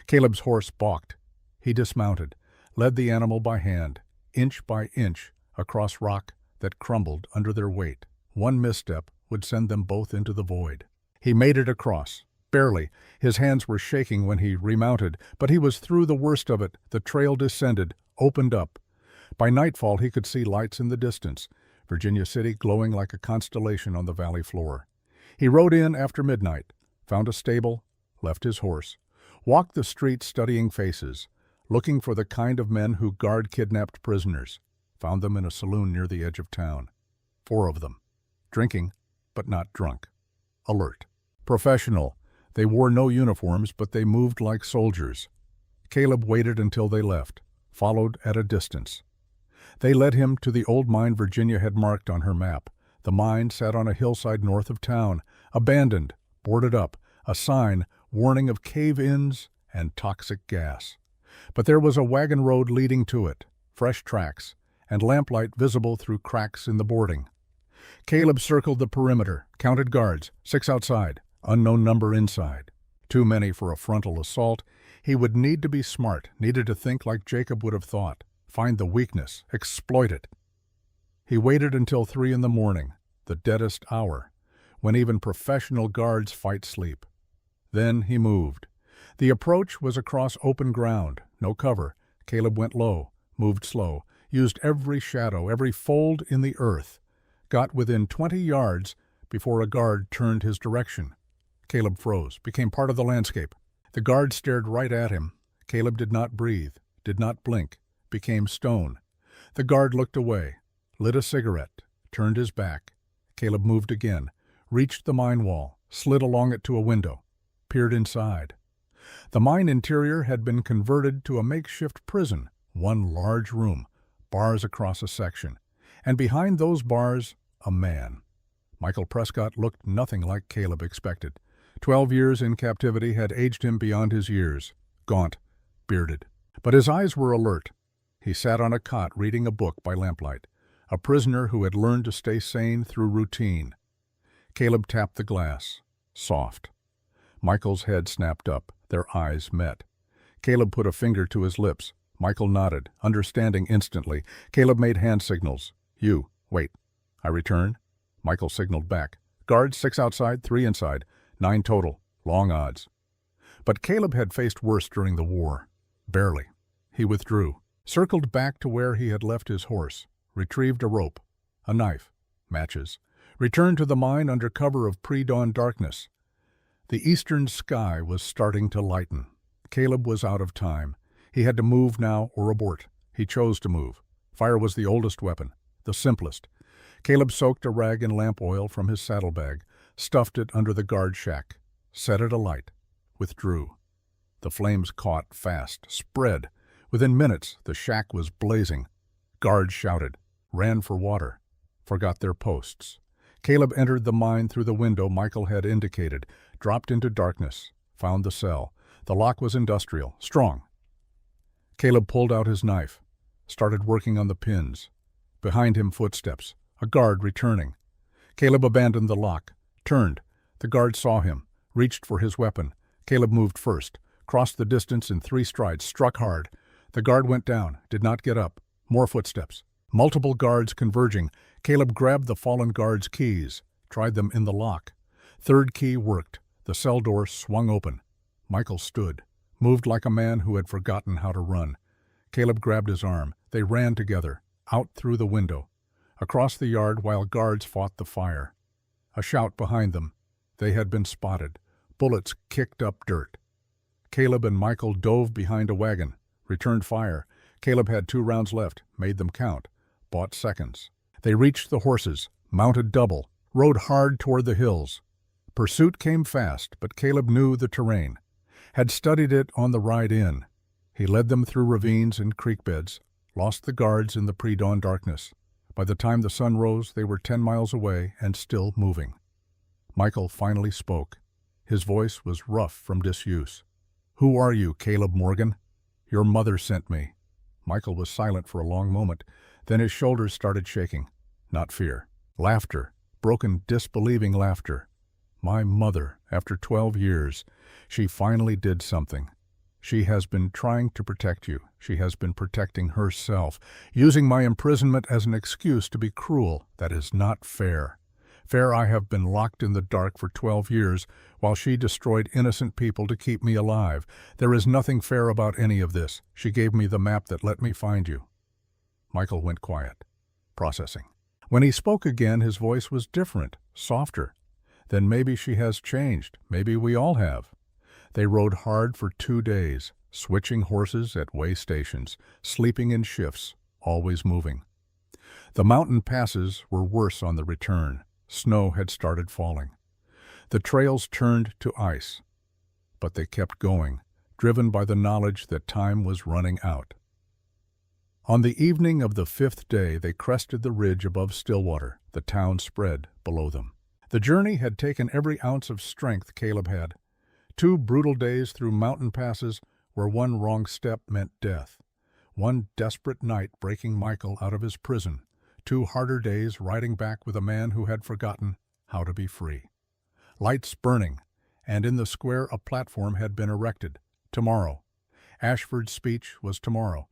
Caleb's horse balked. He dismounted, led the animal by hand, inch by inch, across rock that crumbled under their weight. One misstep would send them both into the void. He made it across, barely. His hands were shaking when he remounted, but he was through the worst of it. The trail descended, opened up. By nightfall he could see lights in the distance, Virginia City glowing like a constellation on the valley floor. He rode in after midnight, found a stable, left his horse, Walked the streets studying faces, looking for the kind of men who guard kidnapped prisoners. Found them in a saloon near the edge of town. 4 of them. Drinking, but not drunk. Alert. Professional. They wore no uniforms, but they moved like soldiers. Caleb waited until they left, followed at a distance. They led him to the old mine Virginia had marked on her map. The mine sat on a hillside north of town, abandoned, boarded up, a sign warning of cave-ins and toxic gas. But there was a wagon road leading to it, fresh tracks, and lamplight visible through cracks in the boarding. Caleb circled the perimeter, counted guards, 6 outside, unknown number inside. Too many for a frontal assault. He would need to be smart, needed to think like Jacob would have thought. Find the weakness, exploit it. He waited until 3 in the morning, the deadest hour, when even professional guards fight sleep. Then he moved. The approach was across open ground, no cover. Caleb went low, moved slow, used every shadow, every fold in the earth. Got within 20 yards before a guard turned his direction. Caleb froze, became part of the landscape. The guard stared right at him. Caleb did not breathe, did not blink, became stone. The guard looked away, lit a cigarette, turned his back. Caleb moved again, reached the mine wall, slid along it to a window, peered inside. The mine interior had been converted to a makeshift prison, one large room, bars across a section, and behind those bars, a man. Michael Prescott looked nothing like Caleb expected. 12 years in captivity had aged him beyond his years, gaunt, bearded. But his eyes were alert. He sat on a cot reading a book by lamplight, a prisoner who had learned to stay sane through routine. Caleb tapped the glass, soft. Michael's head snapped up. Their eyes met. Caleb put a finger to his lips. Michael nodded, understanding instantly. Caleb made hand signals. You, wait. I return. Michael signaled back. Guards, 6 outside, 3 inside. 9 total. Long odds. But Caleb had faced worse during the war. Barely. He withdrew, circled back to where he had left his horse, retrieved a rope, a knife, matches, returned to the mine under cover of pre-dawn darkness. The eastern sky was starting to lighten. Caleb was out of time. He had to move now or abort. He chose to move. Fire was the oldest weapon, the simplest. Caleb soaked a rag in lamp oil from his saddlebag, stuffed it under the guard shack, set it alight, withdrew. The flames caught fast, spread. Within minutes, the shack was blazing. Guards shouted, ran for water, forgot their posts. Caleb entered the mine through the window Michael had indicated, dropped into darkness, found the cell. The lock was industrial, strong. Caleb pulled out his knife, started working on the pins. Behind him, footsteps, a guard returning. Caleb abandoned the lock, turned. The guard saw him, reached for his weapon. Caleb moved first, crossed the distance in 3 strides, struck hard. The guard went down, did not get up. More footsteps. Multiple guards converging. Caleb grabbed the fallen guard's keys, tried them in the lock. 3rd key worked. The cell door swung open. Michael stood, moved like a man who had forgotten how to run. Caleb grabbed his arm. They ran together, out through the window, across the yard while guards fought the fire. A shout behind them. They had been spotted. Bullets kicked up dirt. Caleb and Michael dove behind a wagon, returned fire. Caleb had 2 rounds left, made them count, bought seconds. They reached the horses, mounted double, rode hard toward the hills. Pursuit came fast, but Caleb knew the terrain, had studied it on the ride in. He led them through ravines and creek beds, lost the guards in the pre-dawn darkness. By the time the sun rose, they were 10 miles away and still moving. Michael finally spoke. His voice was rough from disuse. "Who are you, Caleb Morgan?" "Your mother sent me." Michael was silent for a long moment. Then his shoulders started shaking. Not fear. Laughter. Broken, disbelieving laughter. "My mother, after 12 years, she finally did something. She has been trying to protect you. She has been protecting herself, using my imprisonment as an excuse to be cruel. That is not fair. Fair I have been locked in the dark for 12 years while she destroyed innocent people to keep me alive. There is nothing fair about any of this. She gave me the map that let me find you." Michael went quiet, processing. When he spoke again, his voice was different, softer. "Then maybe she has changed. Maybe we all have. They rode hard for 2 days, switching horses at way stations, sleeping in shifts, always moving. The mountain passes were worse on the return. Snow had started falling. The trails turned to ice. But they kept going, driven by the knowledge that time was running out. On the evening of the 5th day, they crested the ridge above Stillwater. The town spread below them. The journey had taken every ounce of strength Caleb had. 2 brutal days through mountain passes where one wrong step meant death. 1 desperate night breaking Michael out of his prison. 2 harder days riding back with a man who had forgotten how to be free. Lights burning, and in the square a platform had been erected. Tomorrow. Ashford's speech was tomorrow.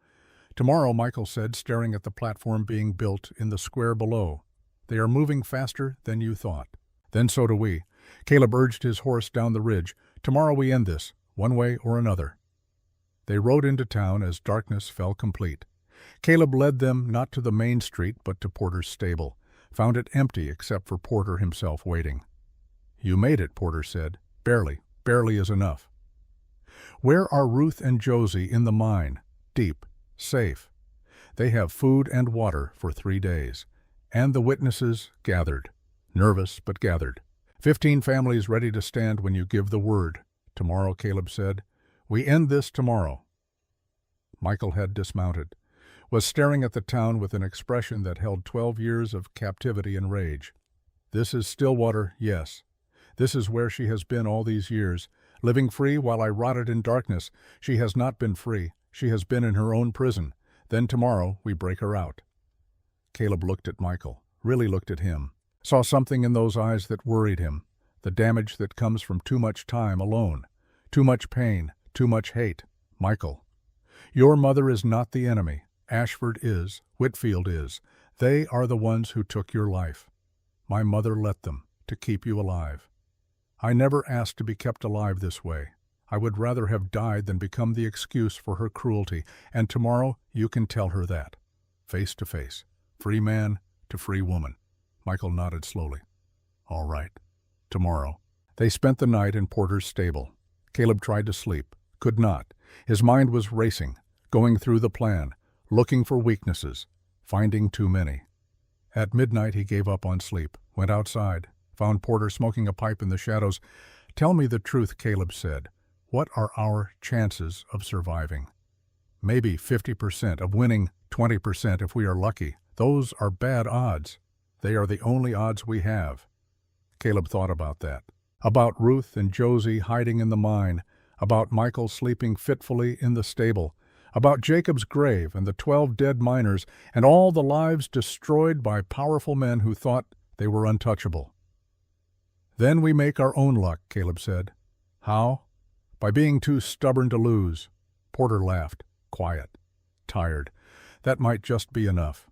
Tomorrow, Michael said, staring at the platform being built in the square below. They are moving faster than you thought. Then so do we. Caleb urged his horse down the ridge. Tomorrow we end this, one way or another. They rode into town as darkness fell complete. Caleb led them not to the main street but to Porter's stable, found it empty except for Porter himself waiting. You made it, Porter said. Barely. Barely is enough. Where are Ruth and Josie in the mine? Deep. Safe. They have food and water for 3 days. And the witnesses gathered. Nervous, but gathered. 15 families ready to stand when you give the word. Tomorrow, Caleb said. We end this tomorrow. Michael had dismounted, was staring at the town with an expression that held 12 years of captivity and rage. This is Stillwater, yes. This is where she has been all these years, living free while I rotted in darkness. She has not been free. She has been in her own prison. Then tomorrow we break her out. Caleb looked at Michael, really looked at him, saw something in those eyes that worried him, the damage that comes from too much time alone, too much pain, too much hate. Michael, your mother is not the enemy. Ashford is. Whitfield is. They are the ones who took your life. My mother let them, to keep you alive. I never asked to be kept alive this way. I would rather have died than become the excuse for her cruelty, and tomorrow you can tell her that. Face to face. Free man to free woman. Michael nodded slowly. All right. Tomorrow. They spent the night in Porter's stable. Caleb tried to sleep. Could not. His mind was racing, going through the plan, looking for weaknesses, finding too many. At midnight he gave up on sleep, went outside, found Porter smoking a pipe in the shadows. Tell me the truth, Caleb said. What are our chances of surviving? Maybe 50%, of winning 20% if we are lucky. Those are bad odds. They are the only odds we have. Caleb thought about that. About Ruth and Josie hiding in the mine, about Michael sleeping fitfully in the stable, about Jacob's grave and the 12 dead miners and all the lives destroyed by powerful men who thought they were untouchable. Then we make our own luck, Caleb said. How? By being too stubborn to lose. Porter laughed, quiet, tired. That might just be enough.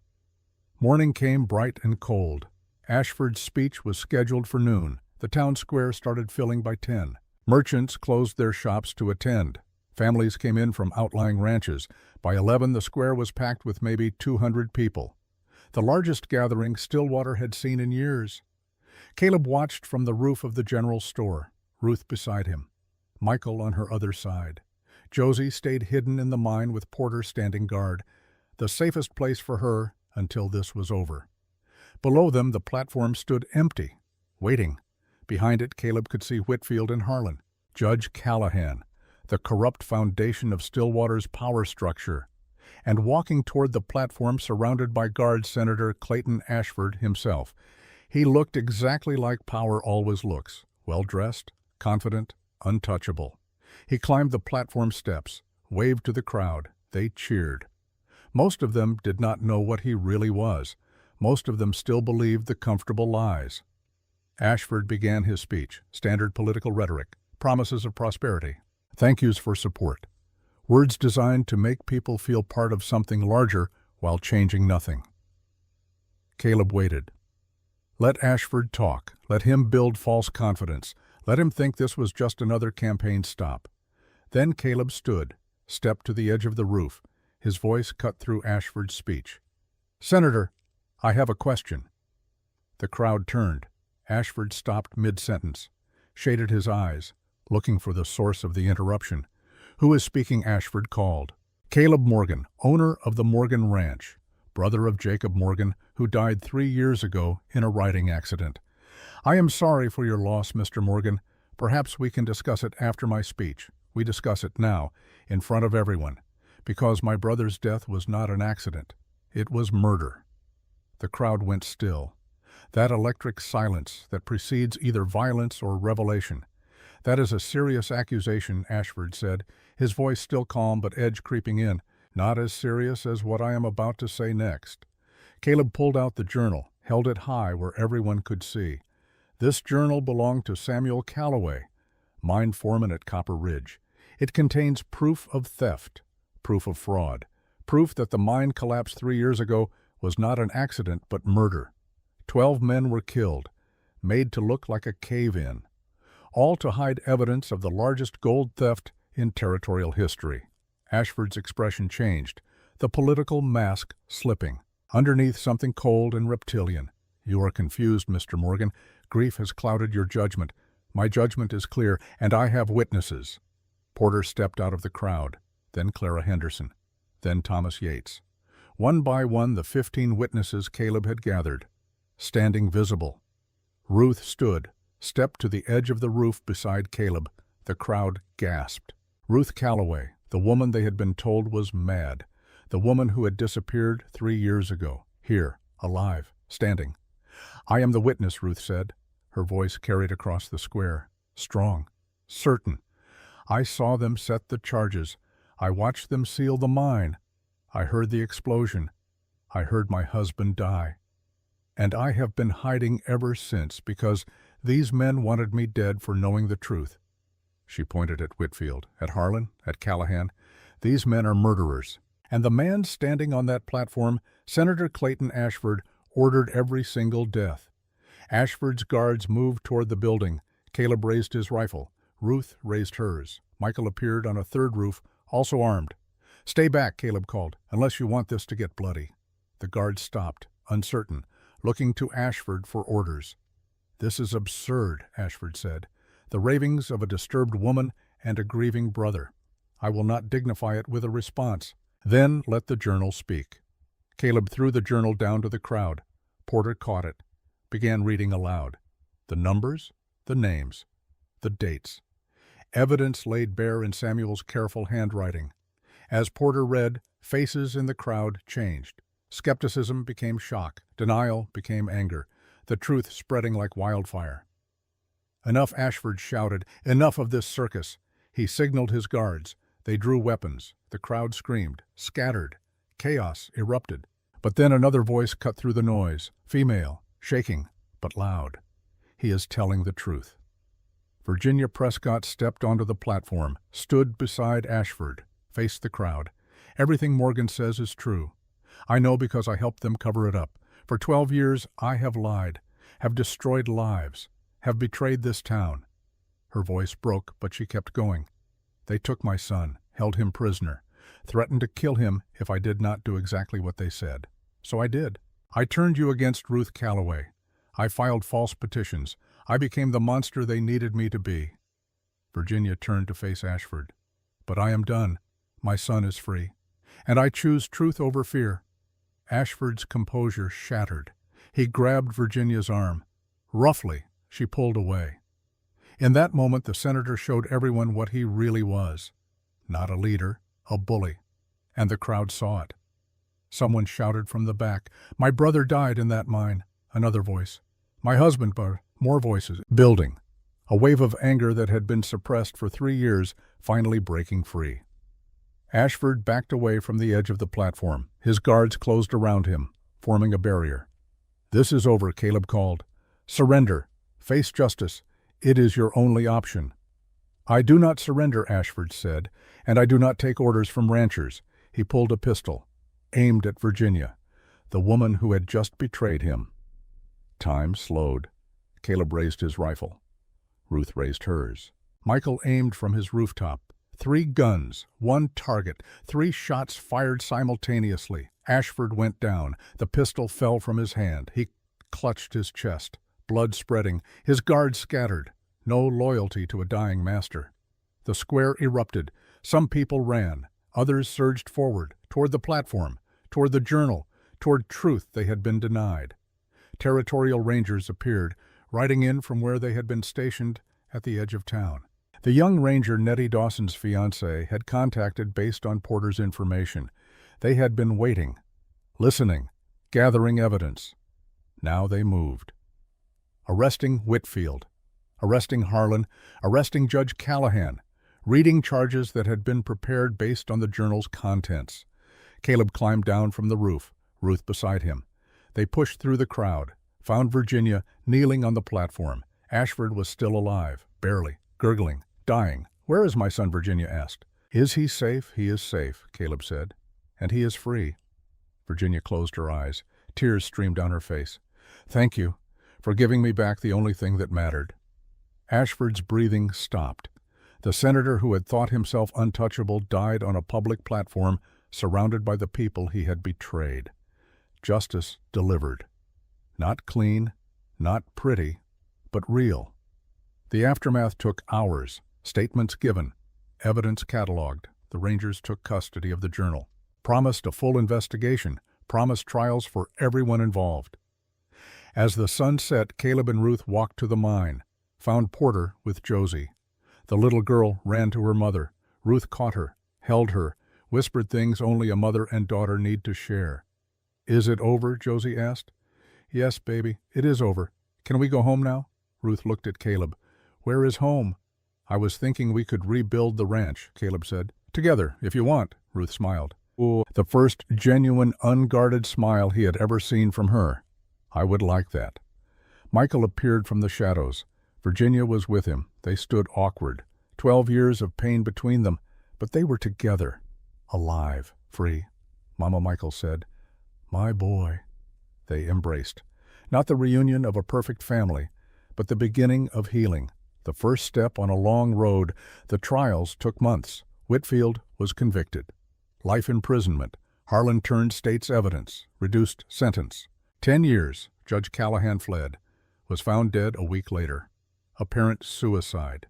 Morning came bright and cold. Ashford's speech was scheduled for noon. The town square started filling by 10. Merchants closed their shops to attend. Families came in from outlying ranches. By 11, the square was packed with maybe 200 people. The largest gathering Stillwater had seen in years. Caleb watched from the roof of the general store, Ruth beside him, Michael on her other side. Josie stayed hidden in the mine with Porter standing guard, the safest place for her until this was over. Below them, the platform stood empty, waiting. Behind it, Caleb could see Whitfield and Harlan, Judge Callahan, the corrupt foundation of Stillwater's power structure, and walking toward the platform surrounded by guards, Senator Clayton Ashford himself. He looked exactly like power always looks, well-dressed, confident, untouchable. He climbed the platform steps, waved to the crowd. They cheered. Most of them did not know what he really was. Most of them still believed the comfortable lies. Ashford began his speech, standard political rhetoric, promises of prosperity, thank yous for support, words designed to make people feel part of something larger while changing nothing. Caleb waited. Let Ashford talk. Let him build false confidence. Let him think this was just another campaign stop. Then Caleb stood, stepped to the edge of the roof. His voice cut through Ashford's speech. Senator, I have a question. The crowd turned. Ashford stopped mid-sentence, shaded his eyes, looking for the source of the interruption. "Who is speaking?" Ashford called. "Caleb Morgan, owner of the Morgan Ranch, brother of Jacob Morgan, who died 3 years ago in a riding accident. I am sorry for your loss, Mr. Morgan. Perhaps we can discuss it after my speech. We discuss it now, in front of everyone, because my brother's death was not an accident. It was murder." The crowd went still. That electric silence that precedes either violence or revelation. "That is a serious accusation," Ashford said, his voice still calm but edge creeping in. "Not as serious as what I am about to say next." Caleb pulled out the journal, held it high where everyone could see. This journal belonged to Samuel Calloway, mine foreman at Copper Ridge. It contains proof of theft, proof of fraud, proof that the mine collapse 3 years ago was not an accident but murder. 12 men were killed, made to look like a cave-in, all to hide evidence of the largest gold theft in territorial history. Ashford's expression changed, the political mask slipping. Underneath something cold and reptilian. "You are confused, Mr. Morgan. Grief has clouded your judgment. My judgment is clear, and I have witnesses." Porter stepped out of the crowd, then Clara Henderson, then Thomas Yates. One by one, the 15 witnesses Caleb had gathered, standing visible. Ruth stood, stepped to the edge of the roof beside Caleb. The crowd gasped. Ruth Calloway, the woman they had been told was mad, the woman who had disappeared 3 years ago, here, alive, standing. "I am the witness," Ruth said. Her voice carried across the square, strong, certain. "I saw them set the charges. I watched them seal the mine. I heard the explosion. I heard my husband die. And I have been hiding ever since because these men wanted me dead for knowing the truth." She pointed at Whitfield, at Harlan, at Callahan. "These men are murderers." And the man standing on that platform, Senator Clayton Ashford, ordered every single death. Ashford's guards moved toward the building. Caleb raised his rifle. Ruth raised hers. Michael appeared on a third roof, also armed. "Stay back," Caleb called, "unless you want this to get bloody." The guards stopped, uncertain, looking to Ashford for orders. "This is absurd," Ashford said. "The ravings of a disturbed woman and a grieving brother. I will not dignify it with a response." "Then let the journal speak." Caleb threw the journal down to the crowd. Porter caught it, began reading aloud. The numbers, the names, the dates. Evidence laid bare in Samuel's careful handwriting. As Porter read, faces in the crowd changed. Skepticism became shock. Denial became anger. The truth spreading like wildfire. "Enough," Ashford shouted. "Enough of this circus." He signaled his guards. They drew weapons. The crowd screamed, scattered. Chaos erupted. But then another voice cut through the noise, female, shaking, but loud. "He is telling the truth." Virginia Prescott stepped onto the platform, stood beside Ashford, faced the crowd. "Everything Morgan says is true. I know because I helped them cover it up. For 12 years I have lied, have destroyed lives, have betrayed this town." Her voice broke, but she kept going. "They took my son, held him prisoner, threatened to kill him if I did not do exactly what they said. So I did. I turned you against Ruth Calloway. I filed false petitions. I became the monster they needed me to be." Virginia turned to face Ashford. "But I am done. My son is free. And I choose truth over fear." Ashford's composure shattered. He grabbed Virginia's arm. Roughly, she pulled away. In that moment, the senator showed everyone what he really was. Not a leader, a bully. And the crowd saw it. Someone shouted from the back, "My brother died in that mine." Another voice, "My husband," but more voices, building. A wave of anger that had been suppressed for 3 years, finally breaking free. Ashford backed away from the edge of the platform. His guards closed around him, forming a barrier. "This is over," Caleb called. "Surrender. Face justice. It is your only option." "I do not surrender," Ashford said, "and I do not take orders from ranchers." He pulled a pistol, aimed at Virginia, the woman who had just betrayed him. Time slowed. Caleb raised his rifle. Ruth raised hers. Michael aimed from his rooftop. 3 guns, 1 target, 3 shots fired simultaneously. Ashford went down. The pistol fell from his hand. He clutched his chest, blood spreading. His guards scattered. no loyalty to a dying master. The square erupted. Some people ran. Others surged forward, toward the platform, toward the journal, toward truth they had been denied. Territorial rangers appeared, riding in from where they had been stationed at the edge of town. The young ranger Nettie Dawson's fiancé had contacted based on Porter's information. They had been waiting, listening, gathering evidence. Now they moved. Arresting Whitfield, arresting Harlan, arresting Judge Callahan, reading charges that had been prepared based on the journal's contents. Caleb climbed down from the roof, Ruth beside him. They pushed through the crowd, found Virginia kneeling on the platform. Ashford was still alive, barely, gurgling, dying. "Where is my son?" Virginia asked. "Is he safe?" "He is safe," Caleb said. "And he is free." Virginia closed her eyes. Tears streamed down her face. "Thank you for giving me back the only thing that mattered." Ashford's breathing stopped. The senator who had thought himself untouchable died on a public platform, surrounded by the people he had betrayed. Justice delivered. Not clean, not pretty, but real. The aftermath took hours, statements given, evidence cataloged. The Rangers took custody of the journal, promised a full investigation, promised trials for everyone involved. As the sun set, Caleb and Ruth walked to the mine, found Porter with Josie. The little girl ran to her mother. Ruth caught her, held her, whispered things only a mother and daughter need to share. "Is it over?" Josie asked. "Yes, baby, it is over. Can we go home now?" Ruth looked at Caleb. "Where is home?" "I was thinking we could rebuild the ranch," Caleb said. "Together, if you want," Ruth smiled. Oh, the first genuine, unguarded smile he had ever seen from her. "I would like that." Michael appeared from the shadows. Virginia was with him. They stood awkward. 12 years of pain between them, but they were together. Alive, free. Mama, Michael said. "My boy." They embraced. Not the reunion of a perfect family, but the beginning of healing. The first step on a long road. The trials took months. Whitfield was convicted. Life imprisonment. Harlan turned state's evidence. Reduced sentence. 10 years. Judge Callahan fled. Was found dead a week later. Apparent suicide.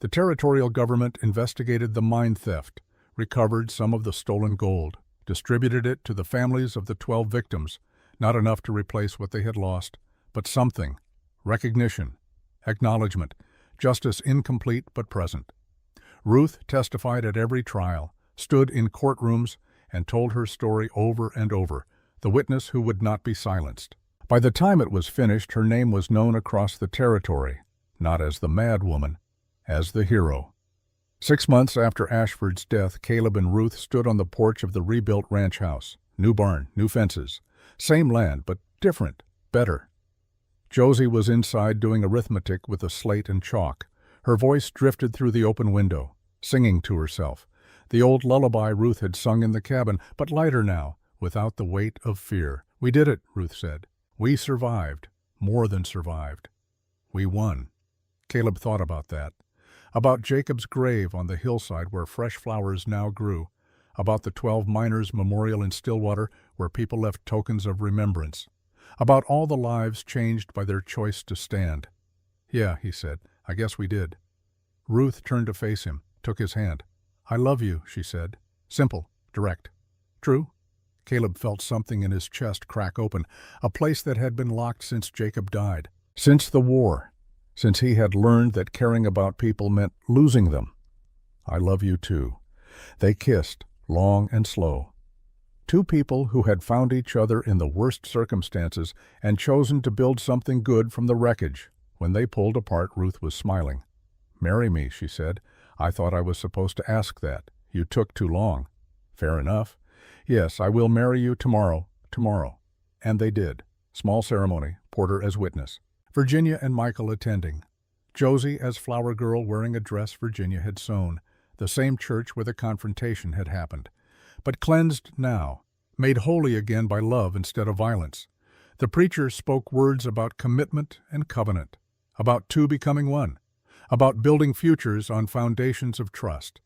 The territorial government investigated the mine theft, recovered some of the stolen gold, distributed it to the families of the 12 victims. Not enough to replace what they had lost, but something. Recognition. Acknowledgement. Justice incomplete but present. Ruth testified at every trial, stood in courtrooms, and told her story over and over, the witness who would not be silenced. By the time it was finished, her name was known across the territory, not as the mad woman, as the hero. 6 months after Ashford's death, Caleb and Ruth stood on the porch of the rebuilt ranch house. New barn, new fences. Same land, but different, better. Josie was inside doing arithmetic with a slate and chalk. Her voice drifted through the open window, singing to herself. The old lullaby Ruth had sung in the cabin, but lighter now, without the weight of fear. "We did it," Ruth said. "We survived, more than survived. We won." Caleb thought about that. About Jacob's grave on the hillside where fresh flowers now grew. About the 12 miners' memorial in Stillwater where people left tokens of remembrance. About all the lives changed by their choice to stand. "Yeah," he said, "I guess we did." Ruth turned to face him, took his hand. "I love you," she said. Simple, direct. "True?" Caleb felt something in his chest crack open, a place that had been locked since Jacob died. Since the war. Since he had learned that caring about people meant losing them. "I love you too." They kissed, long and slow. Two people who had found each other in the worst circumstances and chosen to build something good from the wreckage. When they pulled apart, Ruth was smiling. "Marry me," she said. "I thought I was supposed to ask that. You took too long." "Fair enough. Yes, I will marry you tomorrow. And they did. Small ceremony, Porter as witness. Virginia and Michael attending. Josie as flower girl wearing a dress Virginia had sewn. The same church where the confrontation had happened. But cleansed now, made holy again by love instead of violence. The preacher spoke words about commitment and covenant, about two becoming one, about building futures on foundations of trust.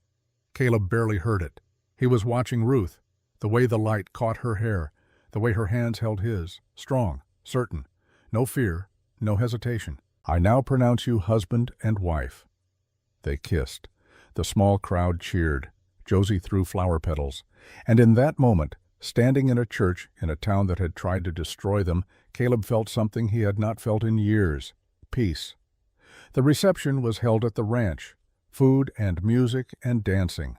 Caleb barely heard it. He was watching Ruth, the way the light caught her hair, the way her hands held his, strong, certain, no fear, no hesitation. I now pronounce you husband and wife." They kissed. The small crowd cheered. Josie threw flower petals. And in that moment, standing in a church in a town that had tried to destroy them, Caleb felt something he had not felt in years: peace. The reception was held at the ranch. Food and music and dancing.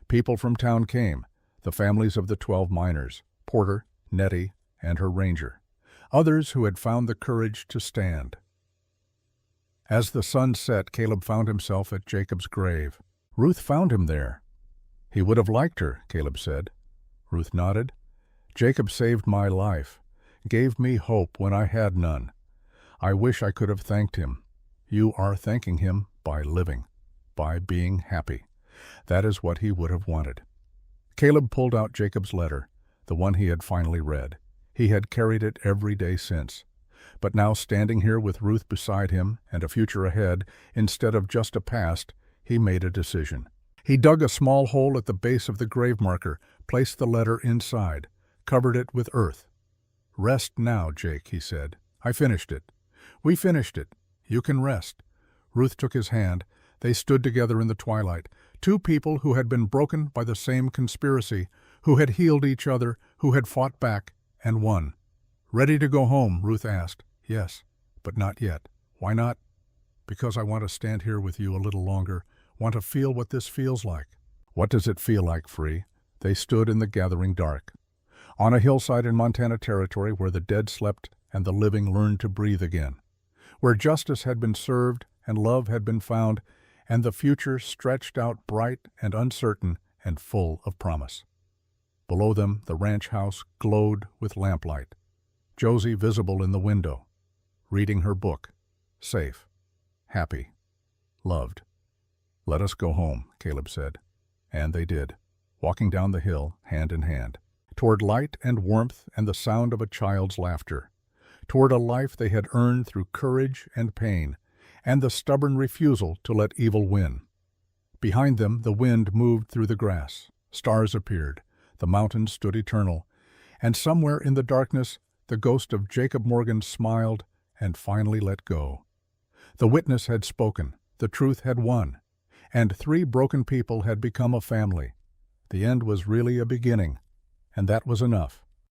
People from town came, the families of the 12 miners, Porter, Nettie, and her ranger. Others who had found the courage to stand. As the sun set, Caleb found himself at Jacob's grave. Ruth found him there. "He would have liked her," Caleb said. Ruth nodded. "Jacob saved my life, gave me hope when I had none. I wish I could have thanked him. You are thanking him by living, by being happy. That is what he would have wanted." Caleb pulled out Jacob's letter, the one he had finally read. He had carried it every day since. But now, standing here with Ruth beside him and a future ahead, instead of just a past, he made a decision. He dug a small hole at the base of the grave marker, placed the letter inside, covered it with earth. "Rest now, Jake," he said. "I finished it. We finished it. You can rest." Ruth took his hand. They stood together in the twilight, two people who had been broken by the same conspiracy, who had healed each other, who had fought back and won. "Ready to go home?" Ruth asked. "Yes, but not yet." "Why not?" "Because I want to stand here with you a little longer, want to feel what this feels like." "What does it feel like, Free?" They stood in the gathering dark. On a hillside in Montana Territory where the dead slept and the living learned to breathe again. Where justice had been served and love had been found, and the future stretched out bright and uncertain and full of promise. Below them, the ranch house glowed with lamplight. Josie visible in the window, reading her book, safe, happy, loved. "Let us go home," Caleb said. And they did, walking down the hill, hand in hand, toward light and warmth and the sound of a child's laughter, toward a life they had earned through courage and pain, and the stubborn refusal to let evil win. Behind them, the wind moved through the grass. Stars appeared. The mountains stood eternal. And somewhere in the darkness, the ghost of Jacob Morgan smiled and finally let go. The witness had spoken. The truth had won. And 3 broken people had become a family. The end was really a beginning, and that was enough.